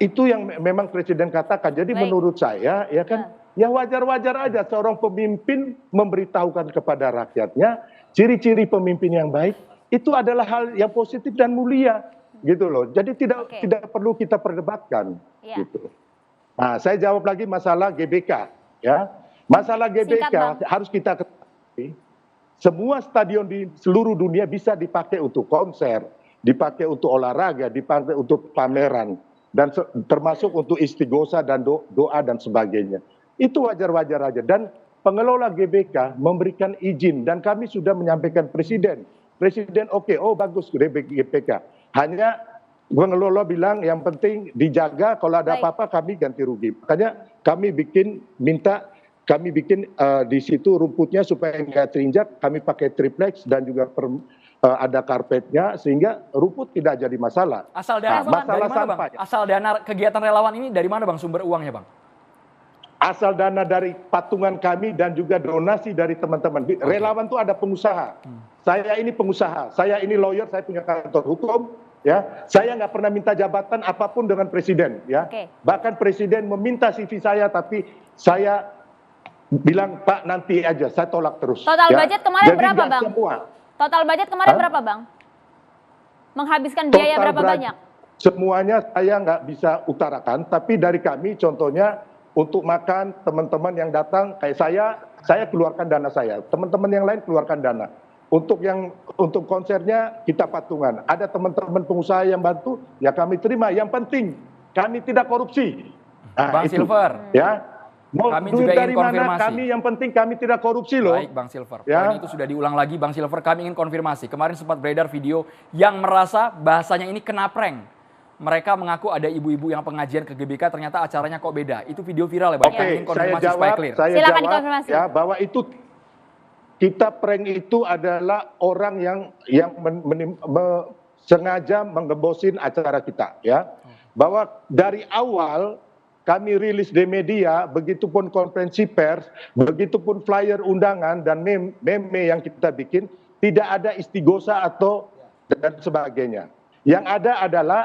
Itu yang memang Presiden katakan. Jadi menurut saya, ya kan, ya wajar-wajar aja seorang pemimpin memberitahukan kepada rakyatnya ciri-ciri pemimpin yang baik itu adalah hal yang positif dan mulia, gitu loh. Jadi tidak perlu kita perdebatkan, gitu. Nah, saya jawab lagi masalah GBK, ya. Masalah GBK harus kita ketahui. Semua stadion di seluruh dunia bisa dipakai untuk konser, dipakai untuk olahraga, dipakai untuk pameran. Dan termasuk untuk istighosa dan doa dan sebagainya. Itu wajar-wajar aja. Dan pengelola GBK memberikan izin dan kami sudah menyampaikan Presiden. Presiden oke, bagus GBK. Hanya pengelola bilang yang penting dijaga, kalau ada apa-apa kami ganti rugi. Makanya kami bikin di situ rumputnya supaya nggak terinjak, kami pakai triplex dan juga ada karpetnya sehingga rumput tidak jadi masalah. Asal dana dari mana, Bang? Asal dana kegiatan relawan ini dari mana, Bang, sumber uangnya, Bang? Asal dana dari patungan kami dan juga donasi dari teman-teman. Relawan itu ada pengusaha. Saya ini pengusaha, saya ini lawyer, saya punya kantor hukum, ya. Saya nggak pernah minta jabatan apapun dengan Presiden, ya. Bahkan Presiden meminta CV saya, tapi saya bilang, Pak, nanti aja, saya tolak terus. Total budget kemarin berapa, Bang? Semua. Total budget kemarin berapa, Bang? Menghabiskan biaya berapa banyak? Semuanya saya nggak bisa utarakan, tapi dari kami contohnya untuk makan teman-teman yang datang, kayak saya keluarkan dana saya. Teman-teman yang lain keluarkan dana. Untuk konsernya kita patungan. Ada teman-teman pengusaha yang bantu, ya kami terima. Yang penting kami tidak korupsi. Nah, Bang Silver. Ya. Kami juga ingin konfirmasi. Kami yang penting kami tidak korupsi loh. Baik, Bang Silver. Poin itu sudah diulang lagi, Bang Silver. Kami ingin konfirmasi. Kemarin sempat beredar video yang merasa bahasanya ini kena prank. Mereka mengaku ada ibu-ibu yang pengajian ke GBK, ternyata acaranya kok beda. Itu video viral ya, Bang. Oke, saya Silakan jawab ya, bahwa itu kita prank itu adalah orang yang sengaja menggembosin acara kita, ya. Bahwa dari awal kami rilis di media, begitupun konferensi pers, begitupun flyer undangan dan meme yang kita bikin, tidak ada istighosa atau dan sebagainya. Yang ada adalah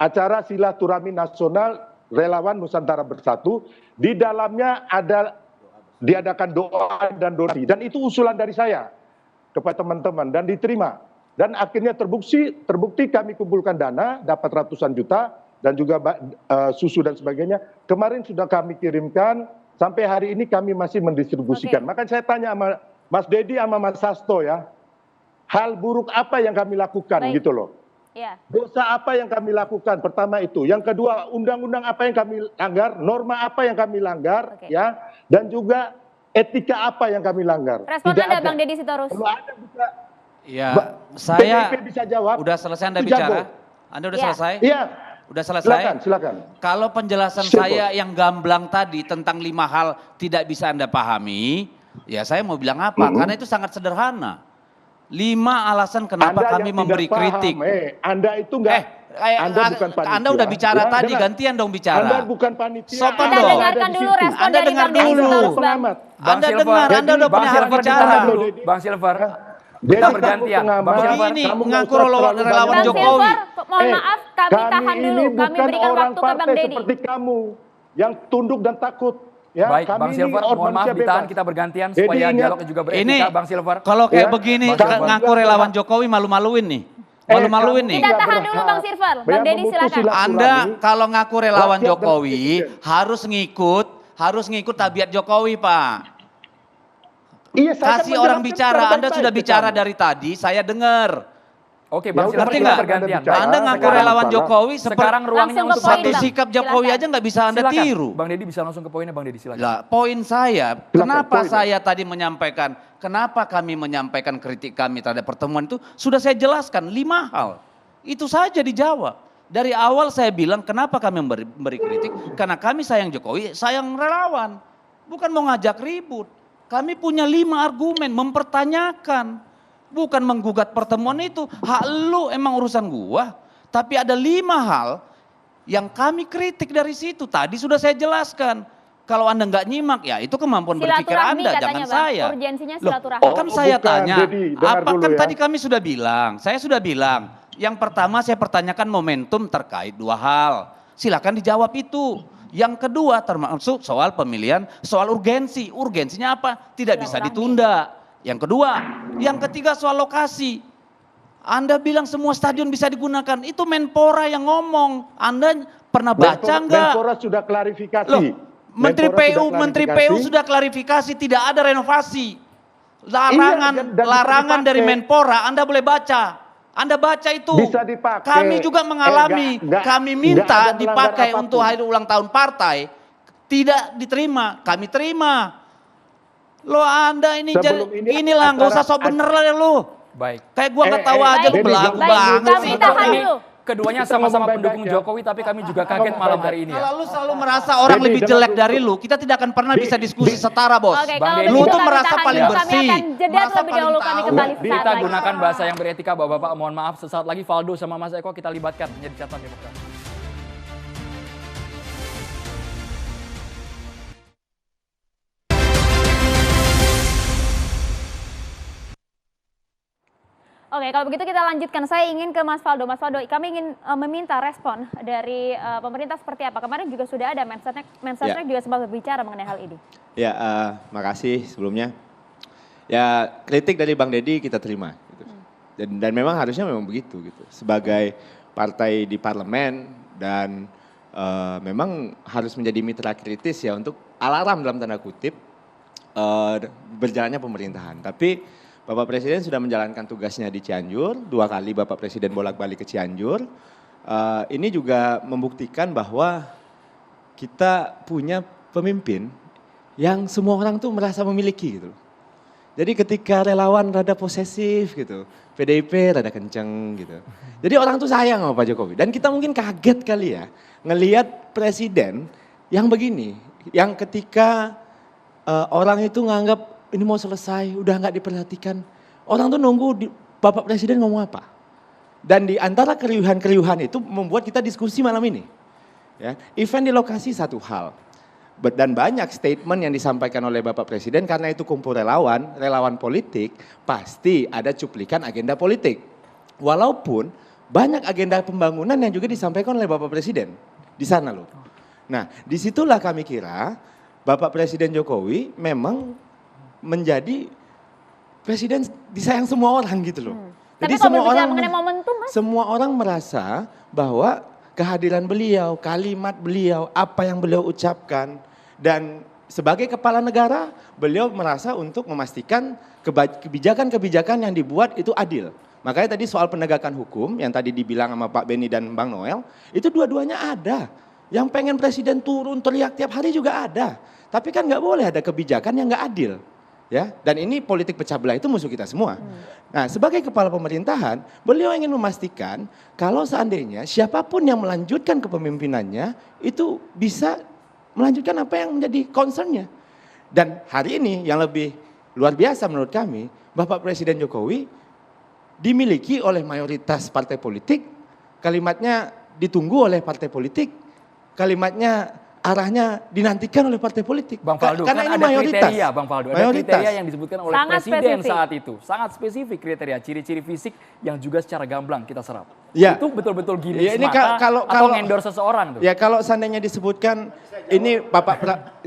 acara silaturahmi nasional relawan Nusantara Bersatu, di dalamnya diadakan doa dan donasi, dan itu usulan dari saya kepada teman-teman dan diterima. Dan akhirnya terbukti kami kumpulkan dana, dapat ratusan juta, dan juga susu dan sebagainya. Kemarin sudah kami kirimkan, sampai hari ini kami masih mendistribusikan. Makanya saya tanya sama Mas Dedi sama Mas Sasto ya, hal buruk apa yang kami lakukan gitu loh. Dosa apa yang kami lakukan, pertama itu. Yang kedua, undang-undang apa yang kami langgar, norma apa yang kami langgar, ya, dan juga etika apa yang kami langgar. Respon Anda, Bang Deddy Sitorus. Kalau Anda bisa, Ya, saya PDIP bisa jawab. udah selesai Anda itu bicara? jago. Anda udah selesai? Iya. Udah selesai? Silakan. Kalau penjelasan saya yang gamblang tadi tentang 5 hal tidak bisa Anda pahami, ya saya mau bilang apa? Karena itu sangat sederhana. 5 alasan kenapa Anda kami yang memberi tidak paham, kritik. Anda itu enggak. Anda bukan panitia. Anda udah bicara Ya, tadi, gantian dong bicara. Anda bukan panitia. Sopan Kita dong. dengarkan dulu respon Anda dari dengar Bang Deddy dulu. Sitorus, Bang. Anda dengar, Anda udah punya hak bicara. Bang Silver. Jadi Kita bergantian. Bang Silver. Begini, ngaku relawan Bang Jokowi. Silver, mohon maaf, kami tahan dulu. ini Kami bukan berikan orang waktu ke Bang partai Deddy. seperti kamu yang tunduk dan takut. Ya, Baik, kami Bang ini Silver, mohon maaf manusia ditahan, bebas. kita bergantian Jadi supaya ingat, dialognya juga beretika, Ini Bang Silver. kalau kayak Ya, begini Bang Silver. ngaku relawan Jokowi malu-maluin nih. Malu-maluin nih. Kita tahan dulu Bang Silver. Bang Deddy silakan. Anda kalau ngaku relawan Rakyat dan Jokowi presiden. harus ngikut tabiat Jokowi, Pak. Iya, saya Kasih kan orang menjelaskan bicara, secara Anda baik-baik sudah ke bicara kamu. dari tadi, saya dengar. Oke, Bang Ya, Silver, ngerti kita nggak? bergantian. Anda ngaku Sekarang relawan salah. Jokowi, Sekarang ruangnya Langsung ke untuk poin, satu Bang Deddy. Bang. sikap Jokowi Silakan. aja nggak bisa Anda Silakan. tiru. Bang Deddy bisa langsung ke poinnya, Bang Deddy silakan. Lah, poin saya, kenapa poinnya. saya tadi menyampaikan, kenapa kami menyampaikan kritik kami terhadap pertemuan itu, sudah saya jelaskan 5 hal. Itu saja dijawab. Dari awal saya bilang kenapa kami memberi kritik, karena kami sayang Jokowi, sayang relawan. Bukan mau ngajak ribut. Kami punya 5 argumen, mempertanyakan. Bukan menggugat pertemuan itu, hak lu emang urusan gua. Tapi ada 5 hal yang kami kritik dari situ. Tadi sudah saya jelaskan. Kalau Anda nggak nyimak, ya itu kemampuan berpikir Silaturahmi Anda, katanya, jangan Bang. saya. Urgensinya Loh, silaturahmi. kan saya bukan, tanya, Deddy, dengar apa dulu kan ya. tadi kami sudah bilang, saya sudah bilang. Yang pertama saya pertanyakan momentum terkait 2 hal. Silakan dijawab itu. Yang kedua termasuk soal pemilihan, soal urgensi. Urgensinya apa? Tidak bisa ditunda. Yang kedua, yang ketiga soal lokasi. Anda bilang semua stadion bisa digunakan, itu Menpora yang ngomong. Anda pernah baca enggak? Menpora sudah klarifikasi. Loh, Menteri Menpora PU sudah klarifikasi tidak ada renovasi. Larangan Iya, dan bisa larangan dipakai. dari Menpora Anda boleh baca. Anda baca itu. Bisa dipakai. Kami juga mengalami. Kami minta nggak ada dipakai melanggar untuk hari ulang tahun partai. Tidak diterima, kami terima. Lo Anda ini Sebelum ini inilah nggak usah sok bener lah lu. Baik. Kayak gua nggak tahu aja lu Deddy, belagu baik, banget kami sih. tahan Ini dulu. keduanya Kita sama-sama ngomong pendukung baik-baik ya. Jokowi, tapi kami juga kaget malam hari ini ya. Kalau lu selalu merasa orang Deddy, lebih dengar jelek dulu. dari lu, kita tidak akan pernah bisa diskusi setara, Bos. Oke, Bang kalau Deddy. Lu begitu tuh kami merasa tahan paling dulu. bersih. Kami akan jeda Merasa terlebih dahulu, paling kami tahu. kembali sesaat Kita lagi. gunakan bahasa yang beretika, Bapak-bapak. Mohon maaf, sesaat lagi Valdo sama Mas Eko kita libatkan menjadi catatan Demokrat. Oke, kalau begitu kita lanjutkan. Saya ingin ke Mas Valdo. Mas Valdo, kami ingin meminta respon dari pemerintah seperti apa. Kemarin juga sudah ada Mensesnek juga sempat berbicara mengenai hal ini. Ya, makasih sebelumnya. Ya, kritik dari Bang Deddy kita terima. Gitu. Dan memang harusnya memang begitu gitu. Sebagai partai di parlemen dan memang harus menjadi mitra kritis ya untuk alarm dalam tanda kutip berjalannya pemerintahan. Tapi Bapak Presiden sudah menjalankan tugasnya di Cianjur, 2 kali Bapak Presiden bolak-balik ke Cianjur. Ini juga membuktikan bahwa kita punya pemimpin yang semua orang tuh merasa memiliki gitu. Jadi ketika relawan rada posesif gitu, PDIP rada kenceng gitu. Jadi orang tuh sayang sama Pak Jokowi. Dan kita mungkin kaget kali ya ngelihat presiden yang begini. Yang ketika orang itu nganggap ini mau selesai, udah nggak diperhatikan. Orang tuh nunggu Bapak Presiden ngomong apa. Dan di antara keriuhan-keriuhan itu membuat kita diskusi malam ini. Ya, event di lokasi satu hal. Dan banyak statement yang disampaikan oleh Bapak Presiden karena itu kumpul relawan politik, pasti ada cuplikan agenda politik. Walaupun banyak agenda pembangunan yang juga disampaikan oleh Bapak Presiden di sana loh. Nah, disitulah kami kira Bapak Presiden Jokowi memang menjadi presiden disayang semua orang gitu loh. Tapi kalau berbicara mengenai momentum, Mas? Semua orang merasa bahwa kehadiran beliau, kalimat beliau, apa yang beliau ucapkan. Dan sebagai kepala negara, beliau merasa untuk memastikan kebijakan-kebijakan yang dibuat itu adil. Makanya tadi soal penegakan hukum yang tadi dibilang sama Pak Beni dan Bang Noel, itu dua-duanya ada. Yang pengen presiden turun teriak tiap hari juga ada. Tapi kan nggak boleh ada kebijakan yang nggak adil. Ya, dan ini politik pecah belah itu musuh kita semua. Nah, sebagai kepala pemerintahan, beliau ingin memastikan kalau seandainya siapapun yang melanjutkan kepemimpinannya itu bisa melanjutkan apa yang menjadi concernnya. Dan hari ini yang lebih luar biasa menurut kami, Bapak Presiden Jokowi dimiliki oleh mayoritas partai politik, kalimatnya ditunggu oleh partai politik, kalimatnya arahnya dinantikan oleh partai politik. Bang Faldo, karena kan ini ada mayoritas. kriteria, Bang Faldo, ada kriteria yang disebutkan oleh presiden saat itu. Sangat spesifik kriteria, ciri-ciri fisik yang juga secara gamblang kita serap. Ya. Itu betul-betul gini ya, ini semata atau endorse seseorang tuh. Ya kalau seandainya disebutkan, ini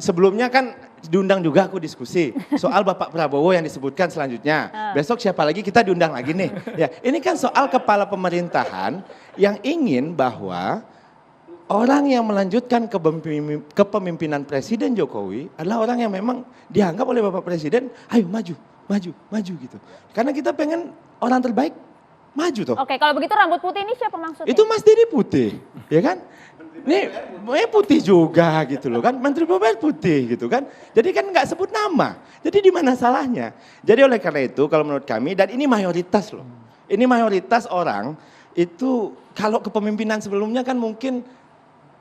sebelumnya kan diundang juga aku diskusi soal Bapak Prabowo yang disebutkan selanjutnya. Besok siapa lagi kita diundang lagi nih. Ya, ini kan soal kepala pemerintahan yang ingin bahwa orang yang melanjutkan kepemimpinan Presiden Jokowi adalah orang yang memang dianggap oleh Bapak Presiden, ayo maju gitu. Karena kita pengen orang terbaik maju toh. Oke, kalau begitu rambut putih ini siapa maksudnya? Itu Mas Didi putih, ya kan? Ini putih juga gitu loh kan, Menteri Pertanian putih gitu kan. Jadi kan nggak sebut nama, jadi di mana salahnya? Jadi oleh karena itu kalau menurut kami, dan ini mayoritas loh. Ini mayoritas orang itu kalau kepemimpinan sebelumnya kan mungkin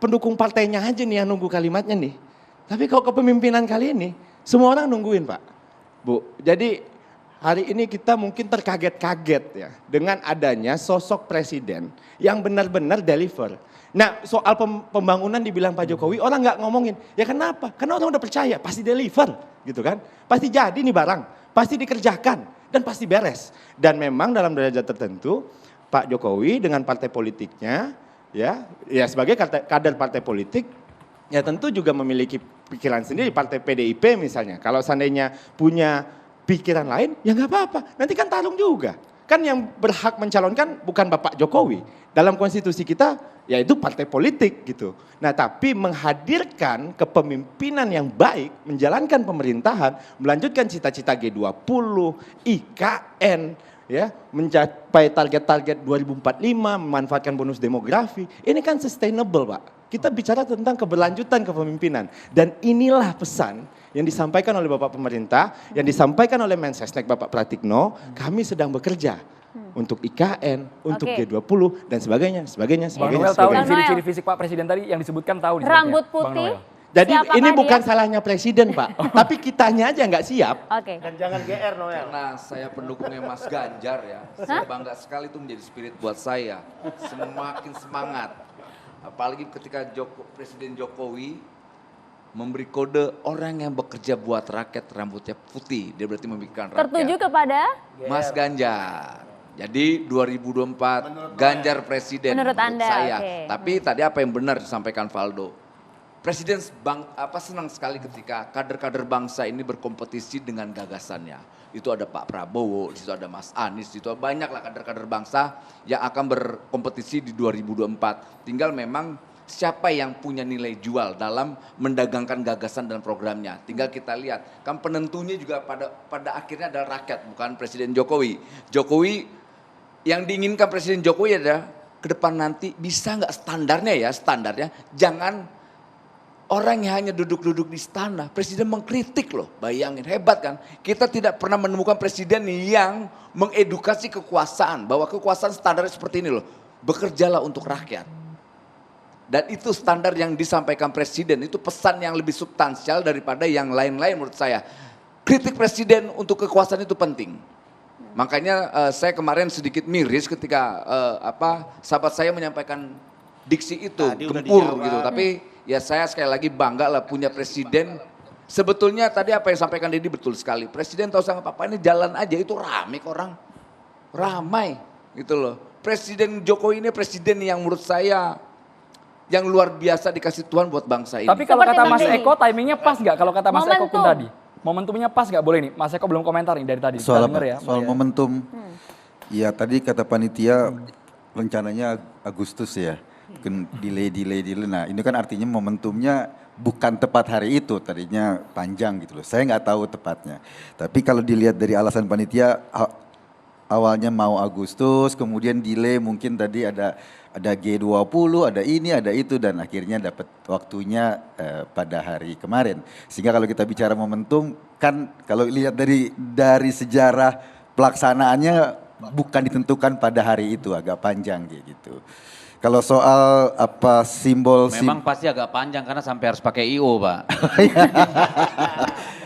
pendukung partainya aja nih yang nunggu kalimatnya nih. Tapi kalau kepemimpinan kali ini, semua orang nungguin Pak. Bu, jadi hari ini kita mungkin terkaget-kaget ya dengan adanya sosok presiden yang benar-benar deliver. Nah soal pembangunan dibilang Pak Jokowi, orang nggak ngomongin. Ya kenapa? Karena orang udah percaya, pasti deliver gitu kan. Pasti jadi nih barang, pasti dikerjakan dan pasti beres. Dan memang dalam derajat tertentu, Pak Jokowi dengan partai politiknya, ya sebagai kader partai politik ya tentu juga memiliki pikiran sendiri. Partai PDIP misalnya kalau seandainya punya pikiran lain ya nggak apa-apa, nanti kan tarung juga. Kan yang berhak mencalonkan bukan Bapak Jokowi, dalam konstitusi kita yaitu partai politik gitu. Nah tapi menghadirkan kepemimpinan yang baik, menjalankan pemerintahan, melanjutkan cita-cita G20, IKN, ya, mencapai target-target 2045, memanfaatkan bonus demografi. Ini kan sustainable Pak. Kita bicara tentang keberlanjutan kepemimpinan. Dan inilah pesan yang disampaikan oleh Bapak Pemerintah, yang disampaikan oleh Mensesnek Bapak Pratikno, kami sedang bekerja untuk IKN, untuk G20 dan sebagainya. Bang Noel tahu ciri-ciri fisik Pak Presiden tadi yang disebutkan tahu. Rambut putih. Jadi ini bukan salahnya presiden Pak, tapi kitanya aja nggak siap. Dan jangan GR Noel. Karena saya pendukungnya Mas Ganjar ya, saya bangga sekali itu menjadi spirit buat saya. Semakin semangat, apalagi ketika Presiden Jokowi memberi kode orang yang bekerja buat rakyat rambutnya putih, dia berarti memikirkan rakyat. Tertuju kepada Mas Ganjar. Jadi 2024 Ganjar Presiden menurut Anda, saya. Tapi tadi apa yang benar disampaikan Faldo. Presiden senang sekali ketika kader-kader bangsa ini berkompetisi dengan gagasannya. Itu ada Pak Prabowo, di situ ada Mas Anies, di situ banyaklah kader-kader bangsa yang akan berkompetisi di 2024. Tinggal memang siapa yang punya nilai jual dalam mendagangkan gagasan dan programnya. Tinggal kita lihat, kan penentunya juga pada akhirnya adalah rakyat, bukan Presiden Jokowi. Jokowi, yang diinginkan Presiden Jokowi adalah ke depan nanti bisa nggak standarnya jangan orang yang hanya duduk-duduk di istana. Presiden mengkritik loh, bayangin, hebat kan. Kita tidak pernah menemukan presiden yang mengedukasi kekuasaan, bahwa kekuasaan standarnya seperti ini loh, bekerjalah untuk rakyat. Dan itu standar yang disampaikan presiden, itu pesan yang lebih substansial daripada yang lain-lain menurut saya. Kritik presiden untuk kekuasaan itu penting. Makanya saya kemarin sedikit miris ketika sahabat saya menyampaikan diksi itu, gempur gitu. Tapi ya saya sekali lagi bangga lah punya presiden. Sebetulnya tadi apa yang disampaikan Deddy betul sekali. Presiden tahu sama Papa ini jalan aja itu ramai orang. Ramai gitu loh. Presiden Jokowi ini presiden yang menurut saya yang luar biasa dikasih Tuhan buat bangsa ini. Tapi kalau kata Mas Eko timingnya pas nggak? Kalau kata Mas Eko pun tadi. Momentumnya pas nggak? Boleh nih, Mas Eko belum komentar nih dari tadi. Soal momentum, ya tadi kata panitia rencananya Agustus ya. delay. Nah ini kan artinya momentumnya bukan tepat hari itu, tadinya panjang gitu loh. Saya nggak tahu tepatnya. Tapi kalau dilihat dari alasan panitia, awalnya mau Agustus, kemudian delay mungkin tadi ada G20, ada ini, ada itu, dan akhirnya dapat waktunya pada hari kemarin. Sehingga kalau kita bicara momentum, kan kalau lihat dari sejarah pelaksanaannya bukan ditentukan pada hari itu, agak panjang kayak gitu. Kalau soal apa simbol, memang pasti agak panjang karena sampai harus pakai IO, Pak.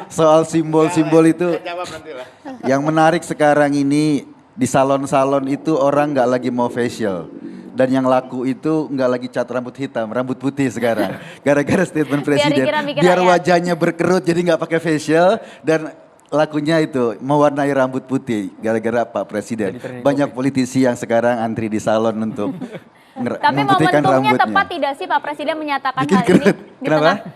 Soal simbol-simbol itu, yang menarik sekarang ini di salon-salon itu orang nggak lagi mau facial. Dan yang laku itu nggak lagi cat rambut hitam, rambut putih sekarang. Gara-gara statement presiden, biar wajahnya berkerut jadi nggak pakai facial, dan lakunya itu mewarnai rambut putih. Gara-gara Pak Presiden. Banyak politisi yang sekarang antri di salon untuk tapi momentumnya tepat tidak sih Pak Presiden menyatakan hal ini?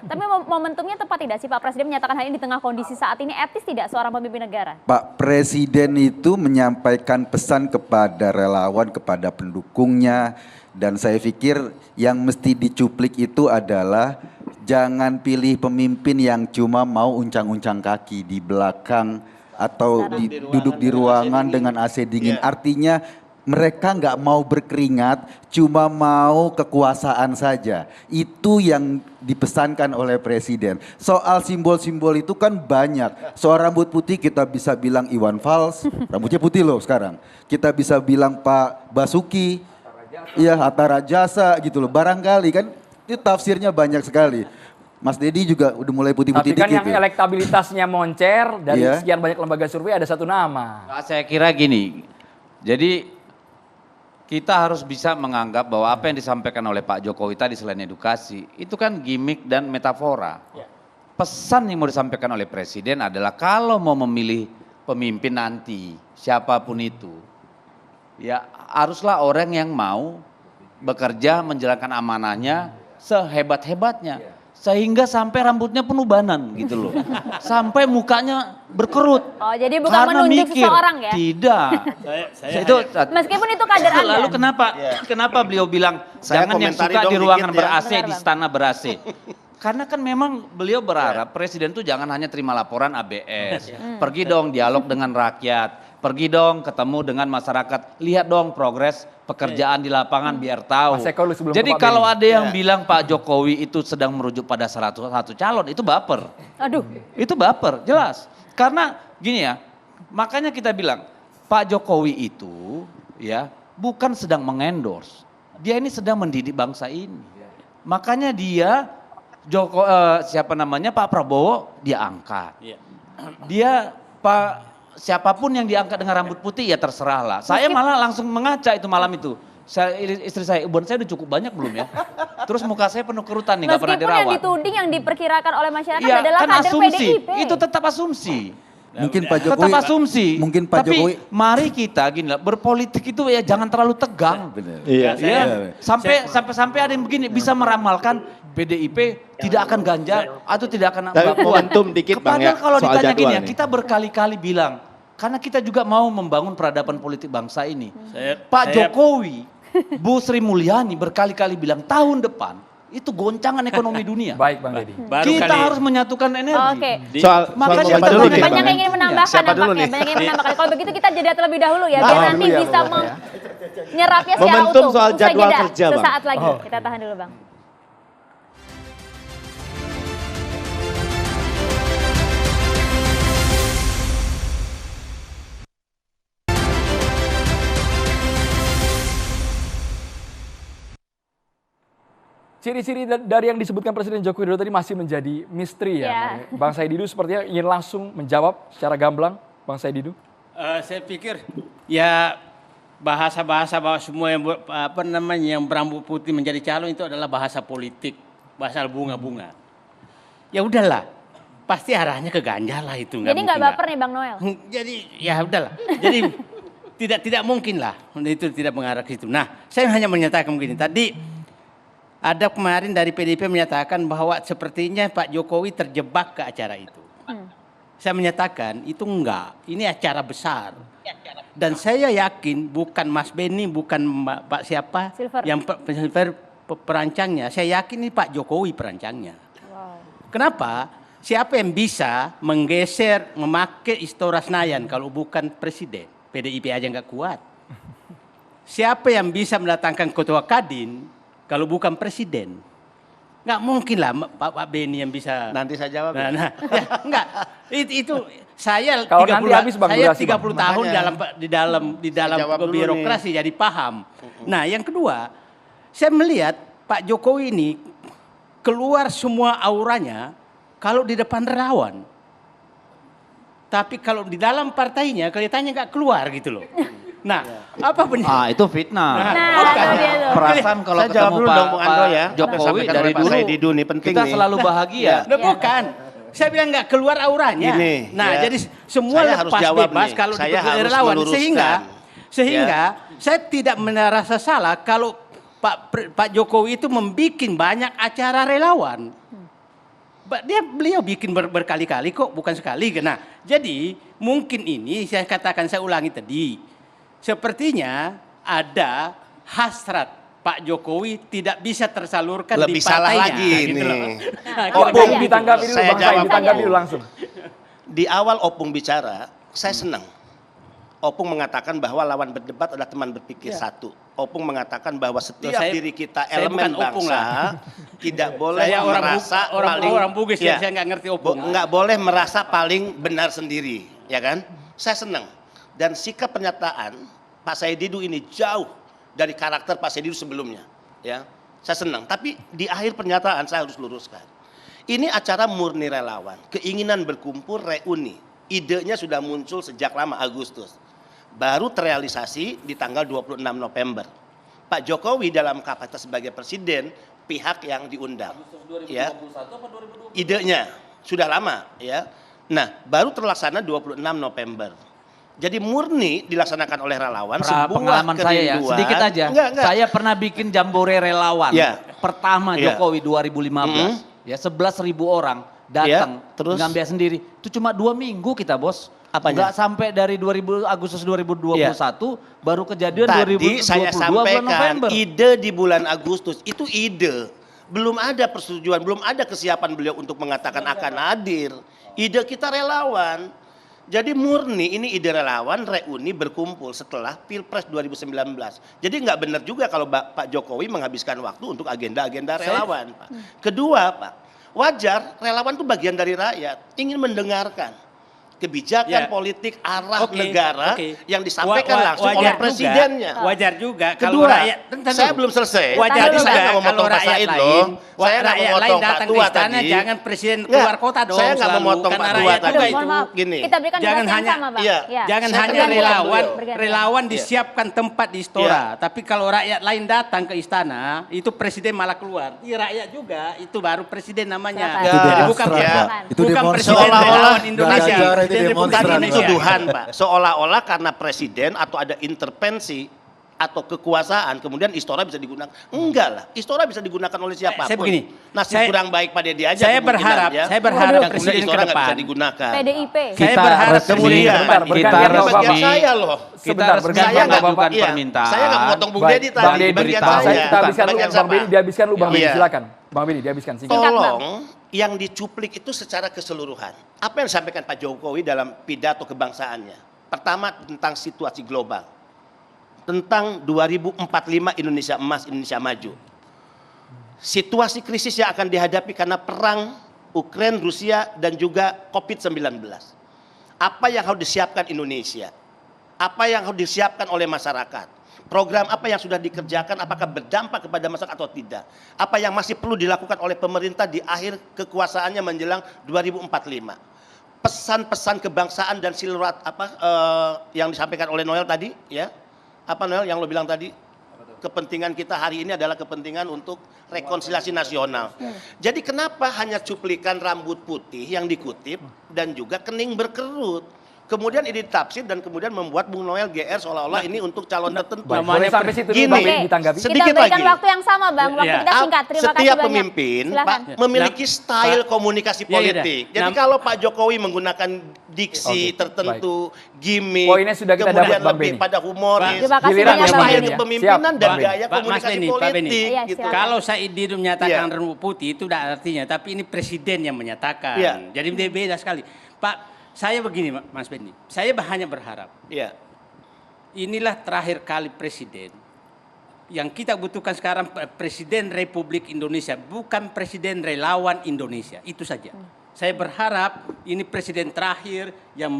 Tapi momentumnya tepat tidak sih Pak Presiden menyatakan hal ini di tengah kondisi saat ini, etis tidak seorang pemimpin negara? Pak Presiden itu menyampaikan pesan kepada relawan, kepada pendukungnya, dan saya pikir yang mesti dicuplik itu adalah jangan pilih pemimpin yang cuma mau uncang-uncang kaki di belakang atau duduk di ruangan dengan AC dingin. Artinya mereka nggak mau berkeringat, cuma mau kekuasaan saja. Itu yang dipesankan oleh Presiden. Soal simbol-simbol itu kan banyak. Soal rambut putih kita bisa bilang Iwan Fals, rambutnya putih loh sekarang. Kita bisa bilang Pak Basuki, iya Hatta Rajasa gitu loh. Barangkali kan itu tafsirnya banyak sekali. Mas Dedi juga udah mulai putih-putih dikit. Tapi kan yang ya. elektabilitasnya moncer dari sekian banyak lembaga survei ada satu nama. Saya kira gini, jadi kita harus bisa menganggap bahwa apa yang disampaikan oleh Pak Jokowi tadi selain edukasi, itu kan gimmick dan metafora. Pesan yang mau disampaikan oleh Presiden adalah kalau mau memilih pemimpin nanti, siapapun itu, ya haruslah orang yang mau bekerja menjalankan amanahnya sehebat-hebatnya. Sehingga sampai rambutnya penuh banan gitu loh. Sampai mukanya berkerut. Oh jadi bukan menunjuk seseorang ya? Tidak. Meskipun itu kader Anda. Lalu kenapa beliau bilang jangan yang suka di ruangan ber-AC, di istana ber-AC. Karena kan memang beliau berharap presiden tuh jangan hanya terima laporan ABS. Pergi dong dialog dengan rakyat. Pergi dong ketemu dengan masyarakat. Lihat dong progres pekerjaan di lapangan biar tahu. Jadi kalau ada yang bilang Pak Jokowi itu sedang merujuk pada salah satu calon, itu baper. Aduh. Itu baper, jelas. Karena gini ya, makanya kita bilang Pak Jokowi itu ya bukan sedang mengendorse. Dia ini sedang mendidik bangsa ini. Makanya dia Pak Prabowo dia angkat. Dia siapapun yang diangkat dengan rambut putih ya terserah lah. Saya malah langsung mengaca itu malam itu. Istri saya, uban saya udah cukup banyak belum ya? Terus muka saya penuh kerutan nih, nggak pernah dirawat. Meskipun yang dituding, yang diperkirakan oleh masyarakat adalah kan kader asumsi. PDIP. Itu tetap asumsi. Mungkin Pak Jokowi. Tetap asumsi. Mungkin Pak Jokowi. Tapi mari kita gini lah, berpolitik itu ya jangan terlalu tegang. Sampai ada yang begini bisa meramalkan PDIP tidak akan ganjar atau tidak akan momentum dikit Bang ya. Padahal kalau soal ditanya gini ya, nih. kita berkali-kali bilang karena kita juga mau membangun peradaban politik bangsa ini. Pak Jokowi, Bu Sri Mulyani berkali-kali bilang tahun depan itu goncangan ekonomi dunia. Baik Bang Dedi. Kita harus menyatukan energi. Oke. Makanya siapa dulu nih, banyak yang ingin menambahkan nampaknya. Banyak yang menambahkan. Kalau begitu kita jeda terlebih dahulu ya. Biar nanti bisa menyerapnya secara Momentum utuh. soal jadwal Usai jeda, kerja, Bang. sesaat lagi. Kita tahan dulu Bang. Ciri-ciri dari yang disebutkan Presiden Joko Widodo tadi masih menjadi misteri ya. Bang Saididu sepertinya ingin langsung menjawab secara gamblang. Bang Saididu. Saya pikir ya bahasa-bahasa bahwa semua yang berambut putih menjadi calon itu adalah bahasa politik, bahasa bunga-bunga. Ya udahlah, pasti arahnya ke Ganjar lah itu. Jadi nggak baper nih Bang Noel? Jadi ya udahlah. Jadi tidak mungkin lah itu tidak mengarah ke situ. Nah, saya hanya menyatakan begini tadi. Ada kemarin dari PDIP menyatakan bahwa sepertinya Pak Jokowi terjebak ke acara itu. Saya menyatakan itu enggak, ini acara besar. Dan saya yakin bukan Mas Beni, bukan Pak siapa, Silver. yang Silver perancangnya, saya yakin ini Pak Jokowi perancangnya. Wow. Kenapa? Siapa yang bisa menggeser, memakai Istora Senayan kalau bukan presiden? PDIP aja nggak kuat. Siapa yang bisa mendatangkan ketua Kadin kalau bukan presiden? Nggak mungkin lah Pak Beni yang bisa. Nanti saya jawab. Ya, enggak. Itu saya Kalau 30 nanti habis, Bang, saya durasi, 30 Bang. tahun Makanya. di dalam Saya jawab dulu birokrasi jadi paham. Nah, yang kedua, saya melihat Pak Jokowi ini keluar semua auranya kalau di depan relawan. Tapi kalau di dalam partainya kelihatannya nggak keluar gitu loh. Nah, apa benar? Itu fitnah. bukan. itu dia tuh. Perasaan kalau Saya jawab ketemu dulu Pak, dong, Bung Andro ya. Pak Jokowi Sampaikan dari oleh Pak dulu Saididu nih, penting kita nih. selalu bahagia. Nah, bukan. Saya bilang nggak keluar auranya. Gini, Nah, ya. jadi semua Saya harus lepas jawab bebas nih. kalau Saya di harus relawan. meluruskan. Sehingga saya tidak merasa salah kalau Pak Jokowi itu membuat banyak acara relawan. Beliau bikin berkali-kali kok, bukan sekali. Nah, jadi mungkin ini saya katakan, saya ulangi tadi. Sepertinya ada hasrat Pak Jokowi tidak bisa tersalurkan Lebih di salah partainya. lagi gitu loh. nih. Nah, Opung Saya ditanggapi dulu, Saya Bang Said, jawab ditanggapi dulu. dulu langsung. Di awal Opung bicara, saya senang. Opung mengatakan bahwa lawan berdebat adalah teman berpikir satu. Opung mengatakan bahwa setiap Saya- diri kita saya elemen bukan Opung bangsa lah. tidak boleh Saya merasa orang Bugis ya, Ya. saya nggak ngerti Opung. Nggak boleh merasa paling benar sendiri, ya kan? Saya senang. Dan sikap pernyataan Pak Saididu ini jauh dari karakter Pak Saididu sebelumnya, ya. Saya senang. Tapi di akhir pernyataan saya harus luruskan. Ini acara murni relawan, keinginan berkumpul reuni. Idenya sudah muncul sejak lama, Agustus. Baru terrealisasi di tanggal 26 November. Pak Jokowi dalam kapasitas sebagai presiden, pihak yang diundang. Ya. Idenya sudah lama, ya. Nah, baru terlaksana 26 November. Jadi murni dilaksanakan oleh relawan, sebuah Pengalaman saya ya, kerinduan. sedikit aja. Enggak. Saya pernah bikin jambore relawan. Ya. Pertama Ya. Jokowi 2015. Ya 11.000 orang datang Ya, terus? ngambil sendiri. Itu cuma 2 minggu kita, Bos. Apanya? Nggak sampai dari Agustus 2021 baru kejadian Tadi 2022 saya bulan sampaikan November. ide di bulan Agustus itu ide. Belum ada persetujuan, belum ada kesiapan beliau untuk mengatakan akan hadir. Ide kita relawan. Jadi murni ini ide relawan reuni berkumpul setelah Pilpres 2019. Jadi nggak benar juga kalau Pak Jokowi menghabiskan waktu untuk agenda-agenda relawan, Pak. Kedua, Pak, wajar relawan itu bagian dari rakyat, ingin mendengarkan kebijakan politik arah negara yang disampaikan langsung oleh presidennya. Wajar juga kalau Kedua, rakyat. saya belum selesai. Wajar Tadi juga saya nggak kalau memotong Pak rakyat Said lain, loh. Saya nggak rakyat lain memotong Pak datang ke Tua istana, tadi. jangan presiden Nggak, keluar kota dong. saya nggak selalu. memotong Karena Pak Tua rakyat tadi. juga Mohon itu. maaf, Gini. kita berikan Jangan durasi yang hanya- sama, Bang. iya, Ya. Jangan Saya hanya bergantian relawan, dulu. Bergantian. relawan Iya. disiapkan tempat di Istora. Tapi kalau rakyat lain datang ke istana, itu presiden malah keluar. Iya rakyat juga, itu baru presiden namanya. Silakan. Itu Jadi demonstran, bukan Pak. Itu bukan demonstran. presiden Seolah-olah relawan Indonesia. Ganjar itu Presiden Republik demonstran, Tadi Indonesia. tuduhan, Pak. Seolah-olah karena presiden atau ada intervensi atau kekuasaan kemudian Istora bisa digunakan. Enggak lah, Istora bisa digunakan oleh siapapun. Saya begini, Nasib kurang baik Pak Deddy aja. saya kemungkinan berharap, ya. saya berharap Dan kemudian presiden Istora ke nggak bisa depan. digunakan. PDIP. Saya Kita berharap resmi, kemudian Sebentar, kita bergantian, bagian resmi, saya loh. kita Sebentar, resmi bergantian, Saya nggak mengajukan iya, permintaan. saya nggak memotong Bung Baik, Deddy Bang tadi. Deddy, Bagian beritahu. saya. Kita habiskan dulu, Bagian Bang Beni siapa? dihabiskan lu, Bang Beni, Iya. silakan. Bang Beni dihabiskan singkat. Singkat, Bang. Tolong yang dicuplik itu secara keseluruhan. Apa yang disampaikan Pak Jokowi dalam pidato kebangsaannya? Pertama tentang situasi global. Tentang 2045 Indonesia emas, Indonesia maju. Situasi krisis yang akan dihadapi karena perang Ukraina, Rusia dan juga COVID-19. Apa yang harus disiapkan Indonesia? Apa yang harus disiapkan oleh masyarakat? Program apa yang sudah dikerjakan apakah berdampak kepada masyarakat atau tidak? Apa yang masih perlu dilakukan oleh pemerintah di akhir kekuasaannya menjelang 2045? Pesan-pesan kebangsaan dan silurat yang disampaikan oleh Noel tadi, ya? Apa Noel yang lo bilang tadi? Kepentingan kita hari ini adalah kepentingan untuk rekonsiliasi nasional. Jadi kenapa hanya cuplikan rambut putih yang dikutip dan juga kening berkerut? Kemudian ini ditafsir dan kemudian membuat Bung Noel GR seolah-olah ini untuk calon tertentu. Boleh sampai situ dulu, Gini, Bang Benny ditanggapi. sedikit kita berikan lagi. waktu yang sama, Bang. Waktu kita singkat. Terima kasih Setiap banyak. pemimpin Silakan. Pak, memiliki style komunikasi Ya, ya, politik. ya. Jadi kalau Pak Jokowi menggunakan diksi Oke, tertentu, gimmick, Poinnya sudah kita kemudian dapat, Bang lebih Benny. pada humoris, Terima kasih Giliran banyak, ya, Bang Bang Benny. Benny. kepemimpinan Siap, dan Bang Benny. gaya Pak Mas komunikasi Benny, Pak Benny. politik. Iya, gitu. silakan. Kalau Saidi menyatakan Iya. rambut putih itu tidak artinya, tapi ini presiden yang menyatakan. Iya. Jadi beda sekali. Pak, saya begini Mas Benny, saya hanya berharap Iya. inilah terakhir kali presiden. Yang kita butuhkan sekarang Presiden Republik Indonesia, bukan Presiden Relawan Indonesia. Itu saja. Saya berharap ini presiden terakhir yang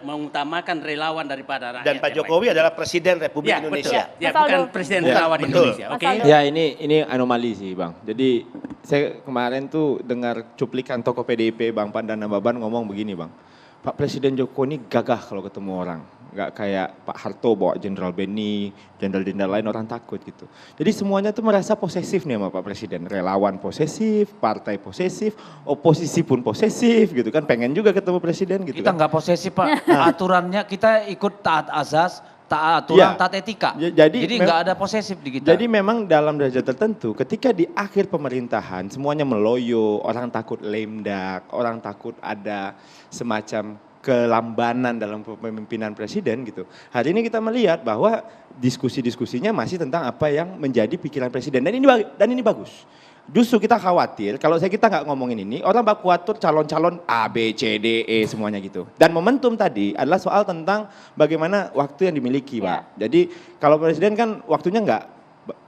mengutamakan relawan daripada rakyat. Dan Pak Jokowi adalah Presiden Republik ya, Indonesia. Betul. Ya, Mas bukan Aldo. Presiden Ya, Relawan betul. Indonesia. Mas Oke. Aldo. Ya ini anomali sih Bang. Jadi saya kemarin tuh dengar cuplikan tokoh PDIP Bang Pandana Baban ngomong begini Bang. Pak Presiden Jokowi ini gagah kalau ketemu orang. Nggak kayak Pak Harto bawa Jenderal Benny, jenderal-jenderal lain orang takut gitu. Jadi semuanya tuh merasa posesif nih sama Pak Presiden. Relawan posesif, partai posesif, oposisi pun posesif gitu kan. Pengen juga ketemu Presiden gitu Kita kan. nggak posesif Pak, aturannya kita ikut taat azas, taat aturan, Ya. taat etika. Jadi nggak ada posesif di kita. Jadi memang dalam derajat tertentu ketika di akhir pemerintahan semuanya meloyo, orang takut lemdak, orang takut ada semacam kelambanan dalam kepemimpinan presiden gitu. Hari ini kita melihat bahwa diskusi-diskusinya masih tentang apa yang menjadi pikiran presiden dan ini bagus. Justru kita khawatir kalau kita nggak ngomongin ini, orang bakal khawatir calon-calon A, B, C, D, E semuanya gitu. Dan momentum tadi adalah soal tentang bagaimana waktu yang dimiliki, Pak. Jadi kalau presiden kan waktunya nggak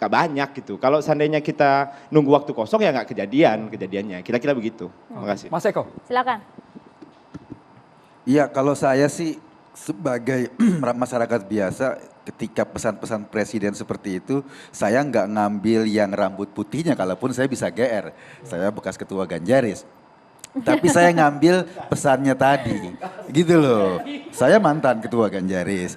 banyak gitu. Kalau seandainya kita nunggu waktu kosong ya nggak kejadiannya. Kira-kira begitu. Terima kasih. Mas Eko. Silakan. Iya, kalau saya sih sebagai masyarakat biasa ketika pesan-pesan presiden seperti itu, saya nggak ngambil yang rambut putihnya, kalaupun saya bisa GR. Saya bekas ketua Ganjaris. Tapi saya ngambil pesannya tadi, gitu loh. Saya mantan ketua Ganjaris.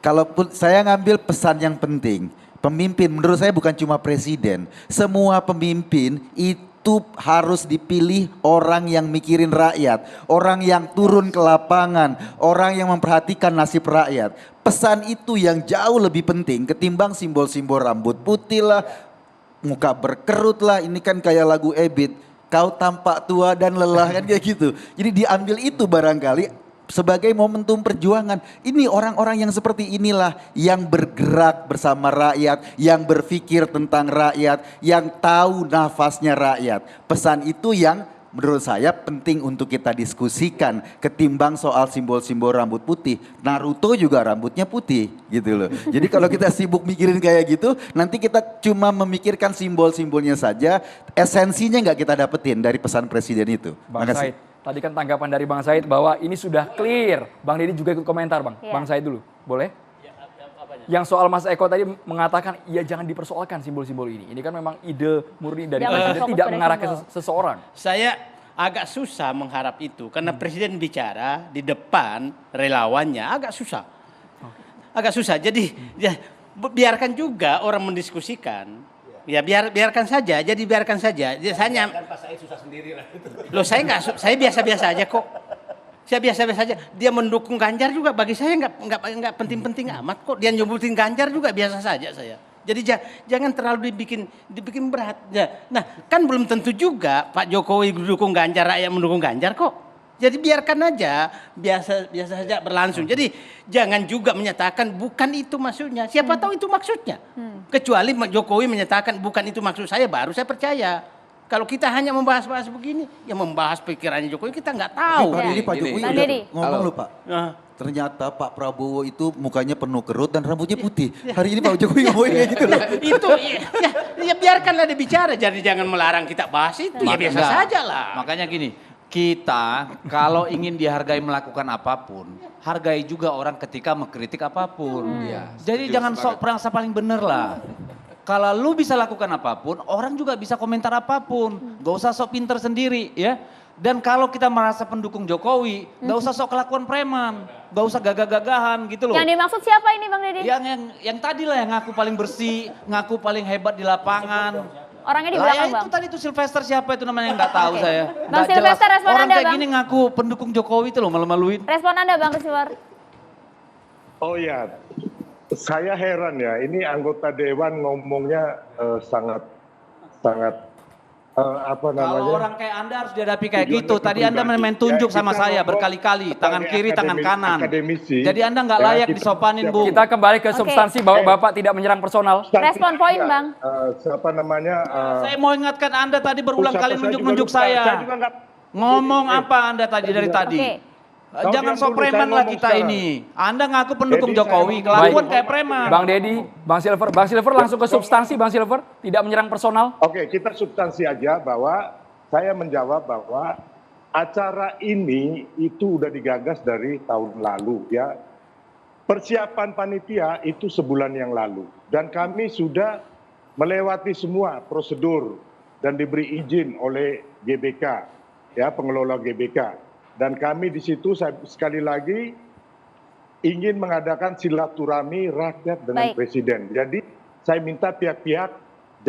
Kalaupun saya ngambil pesan yang penting, pemimpin menurut saya bukan cuma presiden. Semua pemimpin itu harus dipilih orang yang mikirin rakyat, orang yang turun ke lapangan, orang yang memperhatikan nasib rakyat. Pesan itu yang jauh lebih penting ketimbang simbol-simbol rambut putih lah, muka berkerut lah, ini kan kayak lagu Ebit, kau tampak tua dan lelah kan kayak gitu. Jadi diambil itu barangkali sebagai momentum perjuangan. Ini orang-orang yang seperti inilah yang bergerak bersama rakyat, yang berpikir tentang rakyat, yang tahu nafasnya rakyat. Pesan itu yang menurut saya penting untuk kita diskusikan ketimbang soal simbol-simbol rambut putih. Naruto juga rambutnya putih gitu loh. Jadi kalau kita sibuk mikirin kayak gitu, nanti kita cuma memikirkan simbol-simbolnya saja, esensinya nggak kita dapetin dari pesan presiden itu. Bang Makasih. Said, tadi kan tanggapan dari Bang Said bahwa ini sudah clear. Bang Deddy juga ikut komentar Bang. Iya. Bang Said dulu, boleh? Yang soal Mas Eko tadi mengatakan ya jangan dipersoalkan simbol-simbol ini. Ini kan memang ide murni dari Jangan presiden, fokus tidak pada mengarah ke simbol. seseorang. Saya agak susah mengharap itu karena presiden bicara di depan relawannya agak susah. Agak susah. Jadi ya, biarkan juga orang mendiskusikan. Ya biarkan saja. Jadi biarkan saja. Saya Loh saya biasa-biasa aja kok. Saya biasa-biasa aja. Dia mendukung Ganjar juga bagi saya nggak penting-penting amat kok. Dia nyebutin Ganjar juga biasa saja saya. Jadi jangan terlalu dibikin berat. Ya. Nah kan belum tentu juga Pak Jokowi mendukung Ganjar, rakyat mendukung Ganjar kok. Jadi biarkan aja biasa saja berlangsung. Jadi jangan juga menyatakan bukan itu maksudnya. Siapa tahu itu maksudnya. Kecuali Pak Jokowi menyatakan bukan itu maksud saya, baru saya percaya. Kalau kita hanya membahas-bahas begini, ya membahas pikirannya Jokowi kita nggak tahu. Hari ini Pak Jokowi Bang udah Deddy. ngomong loh Pak. Ternyata Pak Prabowo itu mukanya penuh kerut dan rambutnya putih. Hari ini Pak Jokowi ngomongin kayak gitu loh. Itu ya biarkanlah dia bicara, jadi jangan melarang kita bahas itu. Ya biasa Enggak. saja lah. Makanya gini, kita kalau ingin dihargai melakukan apapun, hargai juga orang ketika mengkritik apapun. Jadi jangan sok merasa paling bener lah. Kalau lu bisa lakukan apapun, orang juga bisa komentar apapun. Gak usah sok pinter sendiri ya. Dan kalau kita merasa pendukung Jokowi, gak usah sok kelakuan preman. Gak usah gagah-gagahan gitu loh. Yang dimaksud siapa ini Bang Deddy? Yang tadi lah yang ngaku paling bersih, ngaku paling hebat di lapangan. Orangnya di Lah, belakang, ya Bang. itu tadi tuh Sylvester siapa itu namanya nggak tahu Oke. saya. Bang Nggak Sylvester, jelas. respon Orang Anda, kayak Bang. gini ngaku pendukung Jokowi itu loh malu-maluin. Respon Anda, Bang Christopher. Oh ya, saya heran ya, ini anggota dewan ngomongnya sangat apa namanya? Kalau orang kayak Anda harus dihadapi kayak Tujuannya gitu. Tadi Anda pribadi. main tunjuk Ya, sama kita saya ngomong berkali-kali, tangan sebagai kiri, tangan kanan. akademisi, Jadi Anda nggak ya, layak kita- disopanin, Bung. Kita kembali ke Oke. substansi bahwa Bapak tidak menyerang personal. Respon poin, Ya, Bang. siapa namanya? Saya mau ingatkan Anda tadi berulang siapa kali saya juga nunjuk-nunjuk lupa. saya. Saya juga nggak- Ngomong Jadi, apa Anda tadi dari juga- tadi? Oke. Jangan Diam sok dulu, preman saya lah ngomong kita sekarang. ini. Anda ngaku pendukung Jadi saya Jokowi, ngomong- kelakuan Baik. kayak preman. Bang Dedi, Bang Silver langsung ke substansi, Bang Silver, tidak menyerang personal. Oke, kita substansi aja bahwa saya menjawab bahwa acara ini itu udah digagas dari tahun lalu ya. Persiapan panitia itu sebulan yang lalu dan kami sudah melewati semua prosedur dan diberi izin oleh GBK ya, pengelola GBK. Dan kami di situ sekali lagi ingin mengadakan silaturahmi rakyat dengan Baik. presiden. Jadi saya minta pihak-pihak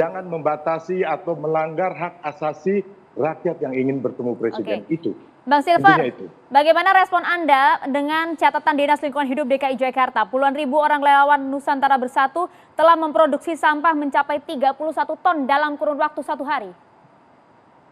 jangan membatasi atau melanggar hak asasi rakyat yang ingin bertemu presiden. Oke. Itu. Bang Intinya Silver, itu. bagaimana respon Anda dengan catatan Dinas Lingkungan Hidup DKI Jakarta? Puluhan ribu orang relawan Nusantara Bersatu telah memproduksi sampah mencapai 31 ton dalam kurun waktu 1 hari.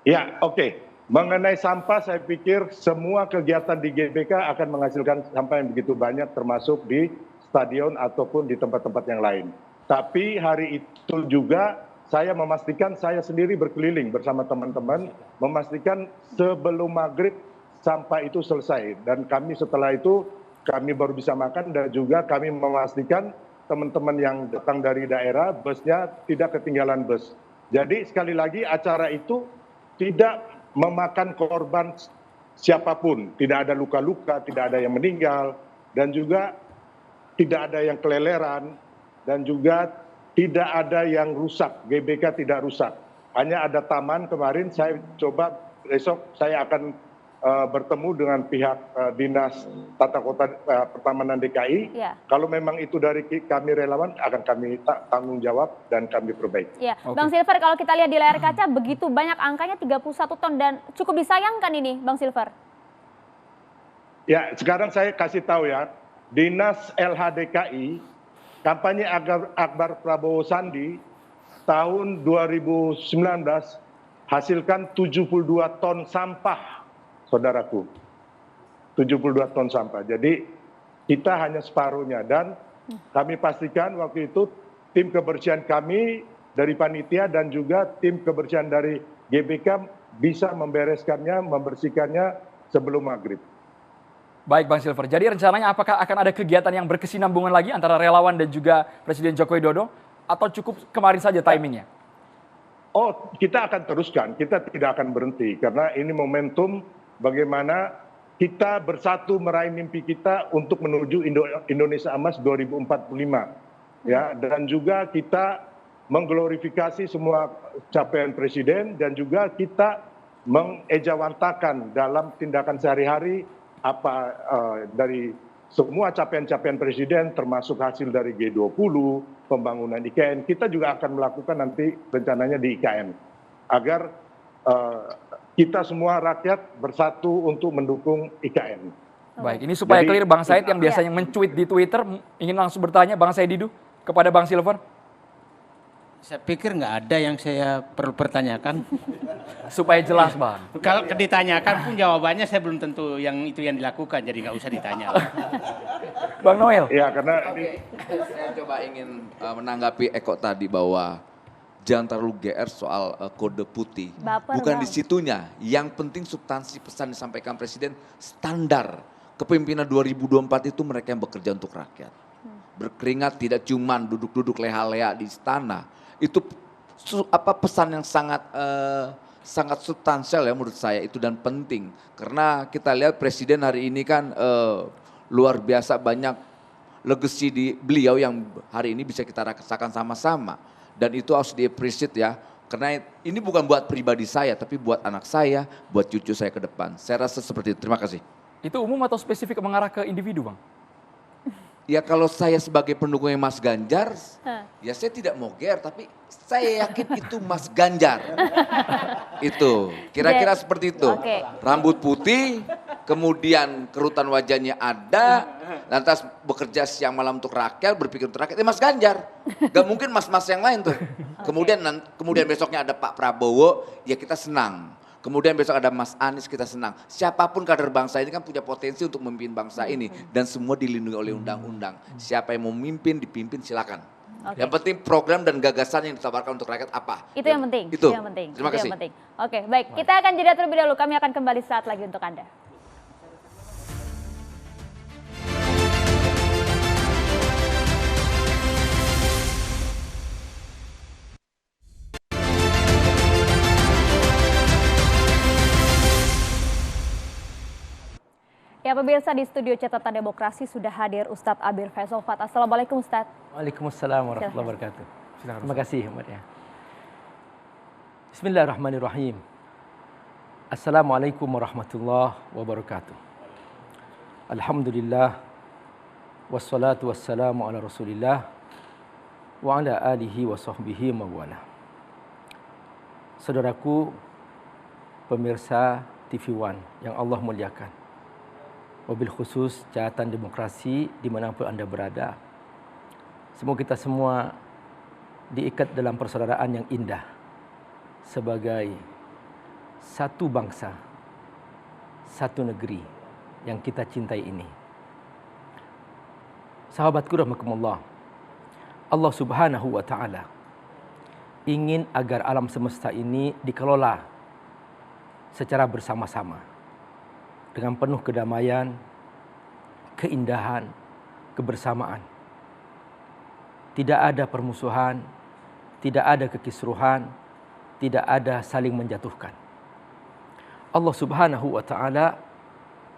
Ya, oke. Mengenai sampah, saya pikir semua kegiatan di GBK akan menghasilkan sampah yang begitu banyak, termasuk di stadion ataupun di tempat-tempat yang lain. Tapi hari itu juga saya memastikan saya sendiri berkeliling bersama teman-teman, memastikan sebelum maghrib sampah itu selesai. Dan kami setelah itu, kami baru bisa makan dan juga kami memastikan teman-teman yang datang dari daerah, busnya tidak ketinggalan bus. Jadi sekali lagi acara itu tidak memakan korban siapapun, tidak ada luka-luka, tidak ada yang meninggal, dan juga tidak ada yang keleleran, dan juga tidak ada yang rusak, GBK tidak rusak. Hanya ada taman kemarin, saya coba besok saya akan bertemu dengan pihak Dinas Tata Kota Pertamanan DKI. Ya. Kalau memang itu dari kami relawan, akan kami tanggung jawab dan kami perbaiki. Ya, Oke. Bang Silver, kalau kita lihat di layar kaca begitu banyak angkanya 31 ton dan cukup disayangkan ini, Bang Silver. Ya, sekarang saya kasih tahu ya, Dinas LHDKI, kampanye Akbar Prabowo Sandi, tahun 2019 hasilkan 72 ton sampah, saudaraku. 72 ton sampah. Jadi kita hanya separuhnya dan kami pastikan waktu itu tim kebersihan kami dari panitia dan juga tim kebersihan dari GBK bisa membereskannya, membersihkannya sebelum maghrib. Baik Bang Silver, jadi rencananya apakah akan ada kegiatan yang berkesinambungan lagi antara relawan dan juga Presiden Joko Widodo? Atau cukup kemarin saja timingnya? Oh, kita akan teruskan, kita tidak akan berhenti. Karena ini momentum bagaimana kita bersatu meraih mimpi kita untuk menuju Indonesia Emas 2045. Ya, dan juga kita mengglorifikasi semua capaian Presiden dan juga kita mengejawantakan dalam tindakan sehari-hari apa dari semua capaian-capaian Presiden termasuk hasil dari G20, pembangunan IKN, kita juga akan melakukan nanti rencananya di IKN agar kita semua rakyat bersatu untuk mendukung IKN. Baik, ini supaya Jadi, clear Bang Said yang biasanya mencuit di Twitter, ingin langsung bertanya Bang Said Didu kepada Bang Silver. Saya pikir nggak ada yang saya perlu pertanyakan. Supaya jelas Bang. Kalau ditanyakan pun jawabannya saya belum tentu yang itu yang dilakukan, jadi nggak usah ditanya. Bang Noel. Ya, karena Saya coba ingin menanggapi Eko tadi bahwa jangan terlalu GR soal kode putih. Baper, Bukan Bang. di situnya. Yang penting substansi pesan disampaikan Presiden standar. Kepemimpinan 2024 itu mereka yang bekerja untuk rakyat. Berkeringat tidak cuman duduk-duduk leha-leha di istana. Itu pesan yang sangat sangat substansial ya menurut saya itu dan penting. Karena kita lihat Presiden hari ini kan luar biasa banyak legacy di beliau yang hari ini bisa kita rasakan sama-sama. Dan itu harus di-appreciate ya. Karena ini bukan buat pribadi saya, tapi buat anak saya, buat cucu saya ke depan. Saya rasa seperti itu. Terima kasih. Itu umum atau spesifik mengarah ke individu Bang? Ya kalau saya sebagai pendukungnya Mas Ganjar, Hah. ya saya tidak mau GR, tapi saya yakin itu Mas Ganjar. Itu, kira-kira seperti itu. Oke. Rambut putih, kemudian kerutan wajahnya ada, lantas bekerja siang malam untuk rakyat, berpikir untuk rakyat, Mas Ganjar. Gak mungkin mas-mas yang lain tuh. Kemudian besoknya ada Pak Prabowo, ya kita senang. Kemudian besok ada Mas Anies, kita senang. Siapapun kader bangsa ini kan punya potensi untuk memimpin bangsa ini. Dan semua dilindungi oleh undang-undang. Siapa yang mau memimpin, dipimpin silakan. Oke. Yang penting program dan gagasan yang ditawarkan untuk rakyat apa. Itu yang penting. Itu. Yang penting. Terima Itu kasih. yang penting. Oke, baik. Kita akan jeda terlebih dahulu. Kami akan kembali saat lagi untuk Anda. Ya pemirsa, di studio Catatan Demokrasi sudah hadir Ustadz Abir Faisal Fat. Assalamualaikum Ustadz. Waalaikumsalam warahmatullahi wabarakatuh. Terima kasih Mbak ya. Bismillahirrahmanirrahim. Assalamualaikum warahmatullahi wabarakatuh. Alhamdulillah. Wassalatu wassalamu ala rasulillah. Wa ala alihi wa sahbihi mawala. Saudaraku, pemirsa TV One yang Allah muliakan. Wabil khusus Catatan Demokrasi dimanapun Anda berada. Semoga kita semua diikat dalam persaudaraan yang indah. Sebagai satu bangsa, satu negeri yang kita cintai ini. Sahabatku rahimakumullah, Allah Subhanahu wa Ta'ala ingin agar alam semesta ini dikelola secara bersama-sama dengan penuh kedamaian, keindahan, kebersamaan. Tidak ada permusuhan, tidak ada kekisruhan, tidak ada saling menjatuhkan. Allah Subhanahu wa Ta'ala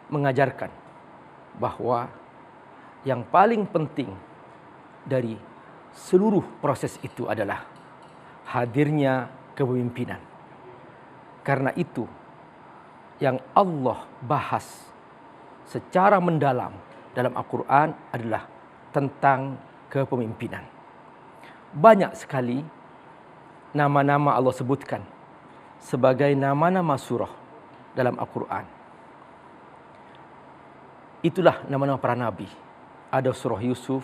mengajarkan bahwa yang paling penting dari seluruh proses itu adalah hadirnya kepemimpinan. Karena itu yang Allah bahas secara mendalam dalam Al-Quran adalah tentang kepemimpinan. Banyak sekali nama-nama Allah sebutkan sebagai nama-nama surah dalam Al-Quran. Itulah nama-nama para nabi. Ada surah Yusuf,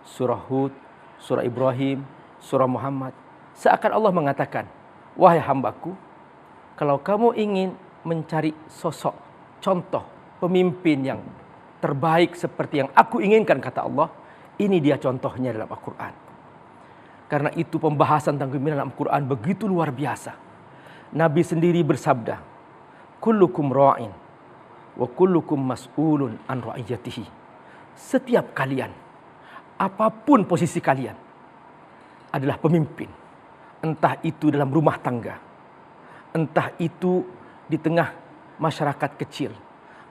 surah Hud, surah Ibrahim, surah Muhammad. Seakan Allah mengatakan, wahai hambaku, kalau kamu ingin mencari sosok, contoh, pemimpin yang terbaik seperti yang aku inginkan, kata Allah, ini dia contohnya dalam Al-Quran. Karena itu pembahasan tentang kepemimpinan dalam Al-Quran begitu luar biasa. Nabi sendiri bersabda, kullukum ra'in wa kullukum mas'ulun an ra'iyatihi. Setiap kalian, apapun posisi kalian, adalah pemimpin. Entah itu dalam rumah tangga, entah itu di tengah masyarakat kecil,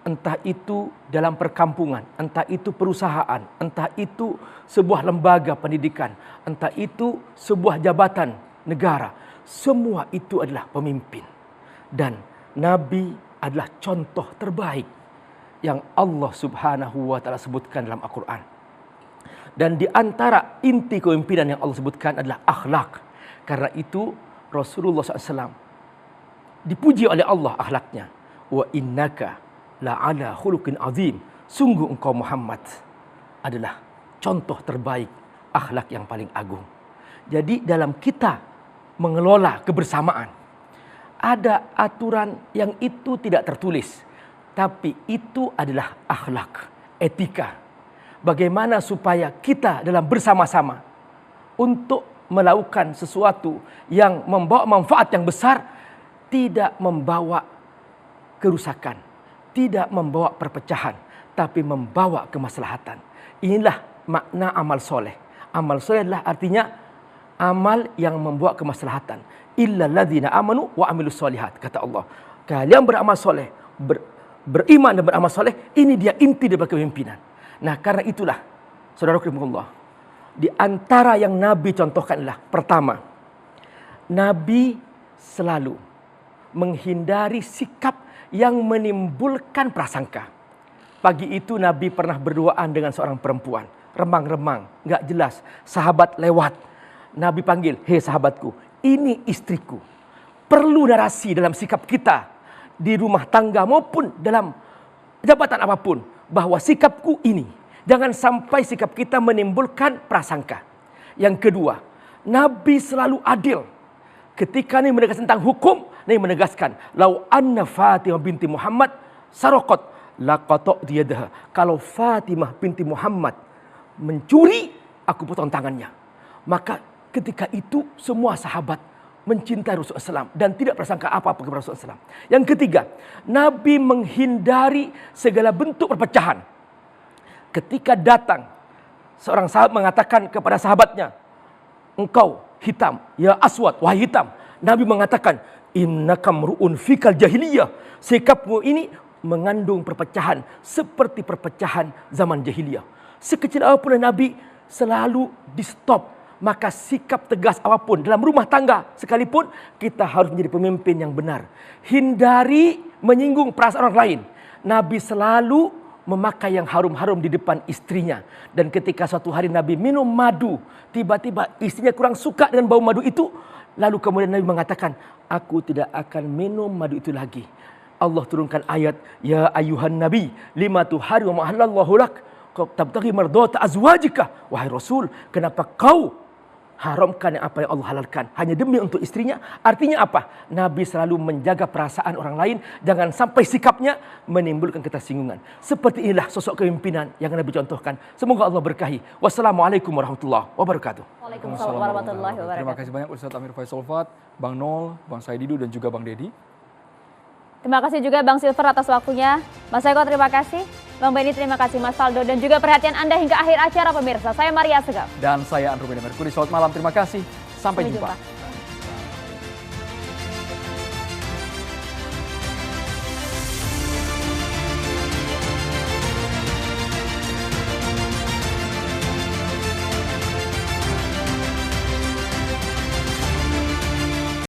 entah itu dalam perkampungan, entah itu perusahaan, entah itu sebuah lembaga pendidikan, entah itu sebuah jabatan negara. Semua itu adalah pemimpin. Dan Nabi adalah contoh terbaik yang Allah Subhanahu wa Ta'ala sebutkan dalam Al-Quran. Dan di antara inti kepemimpinan yang Allah sebutkan adalah akhlak. Karena itu Rasulullah SAW dipuji oleh Allah akhlaknya. Wa innaka la'ala khuluqin azim. Sungguh engkau Muhammad adalah contoh terbaik akhlak yang paling agung. Jadi dalam kita mengelola kebersamaan, ada aturan yang itu tidak tertulis. Tapi itu adalah akhlak, etika. Bagaimana supaya kita dalam bersama-sama untuk melakukan sesuatu yang membawa manfaat yang besar, tidak membawa kerusakan, tidak membawa perpecahan, tapi membawa kemaslahatan. Inilah makna amal soleh. Amal soleh adalah artinya amal yang membawa kemaslahatan. Illa ladzina amanu wa amilus solihat, kata Allah. Kalian beramal soleh, beriman dan beramal soleh, ini dia inti dari kepemimpinan. Nah karena itulah, saudara-saudara, di antara yang Nabi contohkan adalah pertama, Nabi selalu menghindari sikap yang menimbulkan prasangka. Pagi itu Nabi pernah berduaan dengan seorang perempuan. remang-remang, nggak jelas. Sahabat lewat, Nabi panggil, hei sahabatku, ini istriku. Perlu narasi dalam sikap kita di rumah tangga maupun dalam jabatan apapun, bahwa sikapku ini. Jangan sampai sikap kita menimbulkan prasangka. Yang kedua, Nabi selalu adil. Ketika Nabi menegaskan tentang hukum, Nabi menegaskan, lau anna Fatimah binti Muhammad sarokot laqata' diyadaha. Kalau Fatimah binti Muhammad mencuri, aku potong tangannya. Maka ketika itu semua sahabat mencintai Rasulullah SAW dan tidak prasangka apa-apa kepada Rasulullah SAW. Yang ketiga, Nabi menghindari segala bentuk perpecahan. Ketika datang seorang sahabat mengatakan kepada sahabatnya, engkau hitam, ya aswad, wahai hitam. Nabi mengatakan, innaka mru'un fikal jahiliyah. Sikapmu ini mengandung perpecahan seperti perpecahan zaman jahiliyah. Sekecil apapun Nabi selalu di stop. Maka sikap tegas apapun dalam rumah tangga sekalipun, kita harus menjadi pemimpin yang benar. Hindari menyinggung perasaan orang lain. Nabi selalu memakai yang harum-harum di depan istrinya. Dan ketika suatu hari Nabi minum madu, tiba-tiba istrinya kurang suka dengan bau madu itu. Lalu kemudian Nabi mengatakan, aku tidak akan minum madu itu lagi. Allah turunkan ayat, ya ayuhan nabi, lima tuhari wa ma'ahallallahu lak, tabtaghi mardata azwajika. Wahai Rasul, kenapa kau haramkan yang apa yang Allah halalkan hanya demi untuk istrinya? Artinya apa? Nabi selalu menjaga perasaan orang lain, jangan sampai sikapnya menimbulkan ketersinggungan. Seperti inilah sosok kepemimpinan yang Nabi contohkan. Semoga Allah berkahi. Wassalamualaikum warahmatullahi wabarakatuh. Waalaikumsalam warahmatullahi wabarakatuh. Terima kasih banyak Ustadz Amir Faisal Fat, Bang Nol, Bang Saididu dan juga Bang Dedi. Terima kasih juga Bang Silver atas waktunya. Mas Eko terima kasih. Bang Benny terima kasih, Mas Faldo, dan juga perhatian Anda hingga akhir acara pemirsa. Saya Maria Segaf. Dan saya Andrew Beni Merkuri. Selamat malam, terima kasih. Sampai jumpa.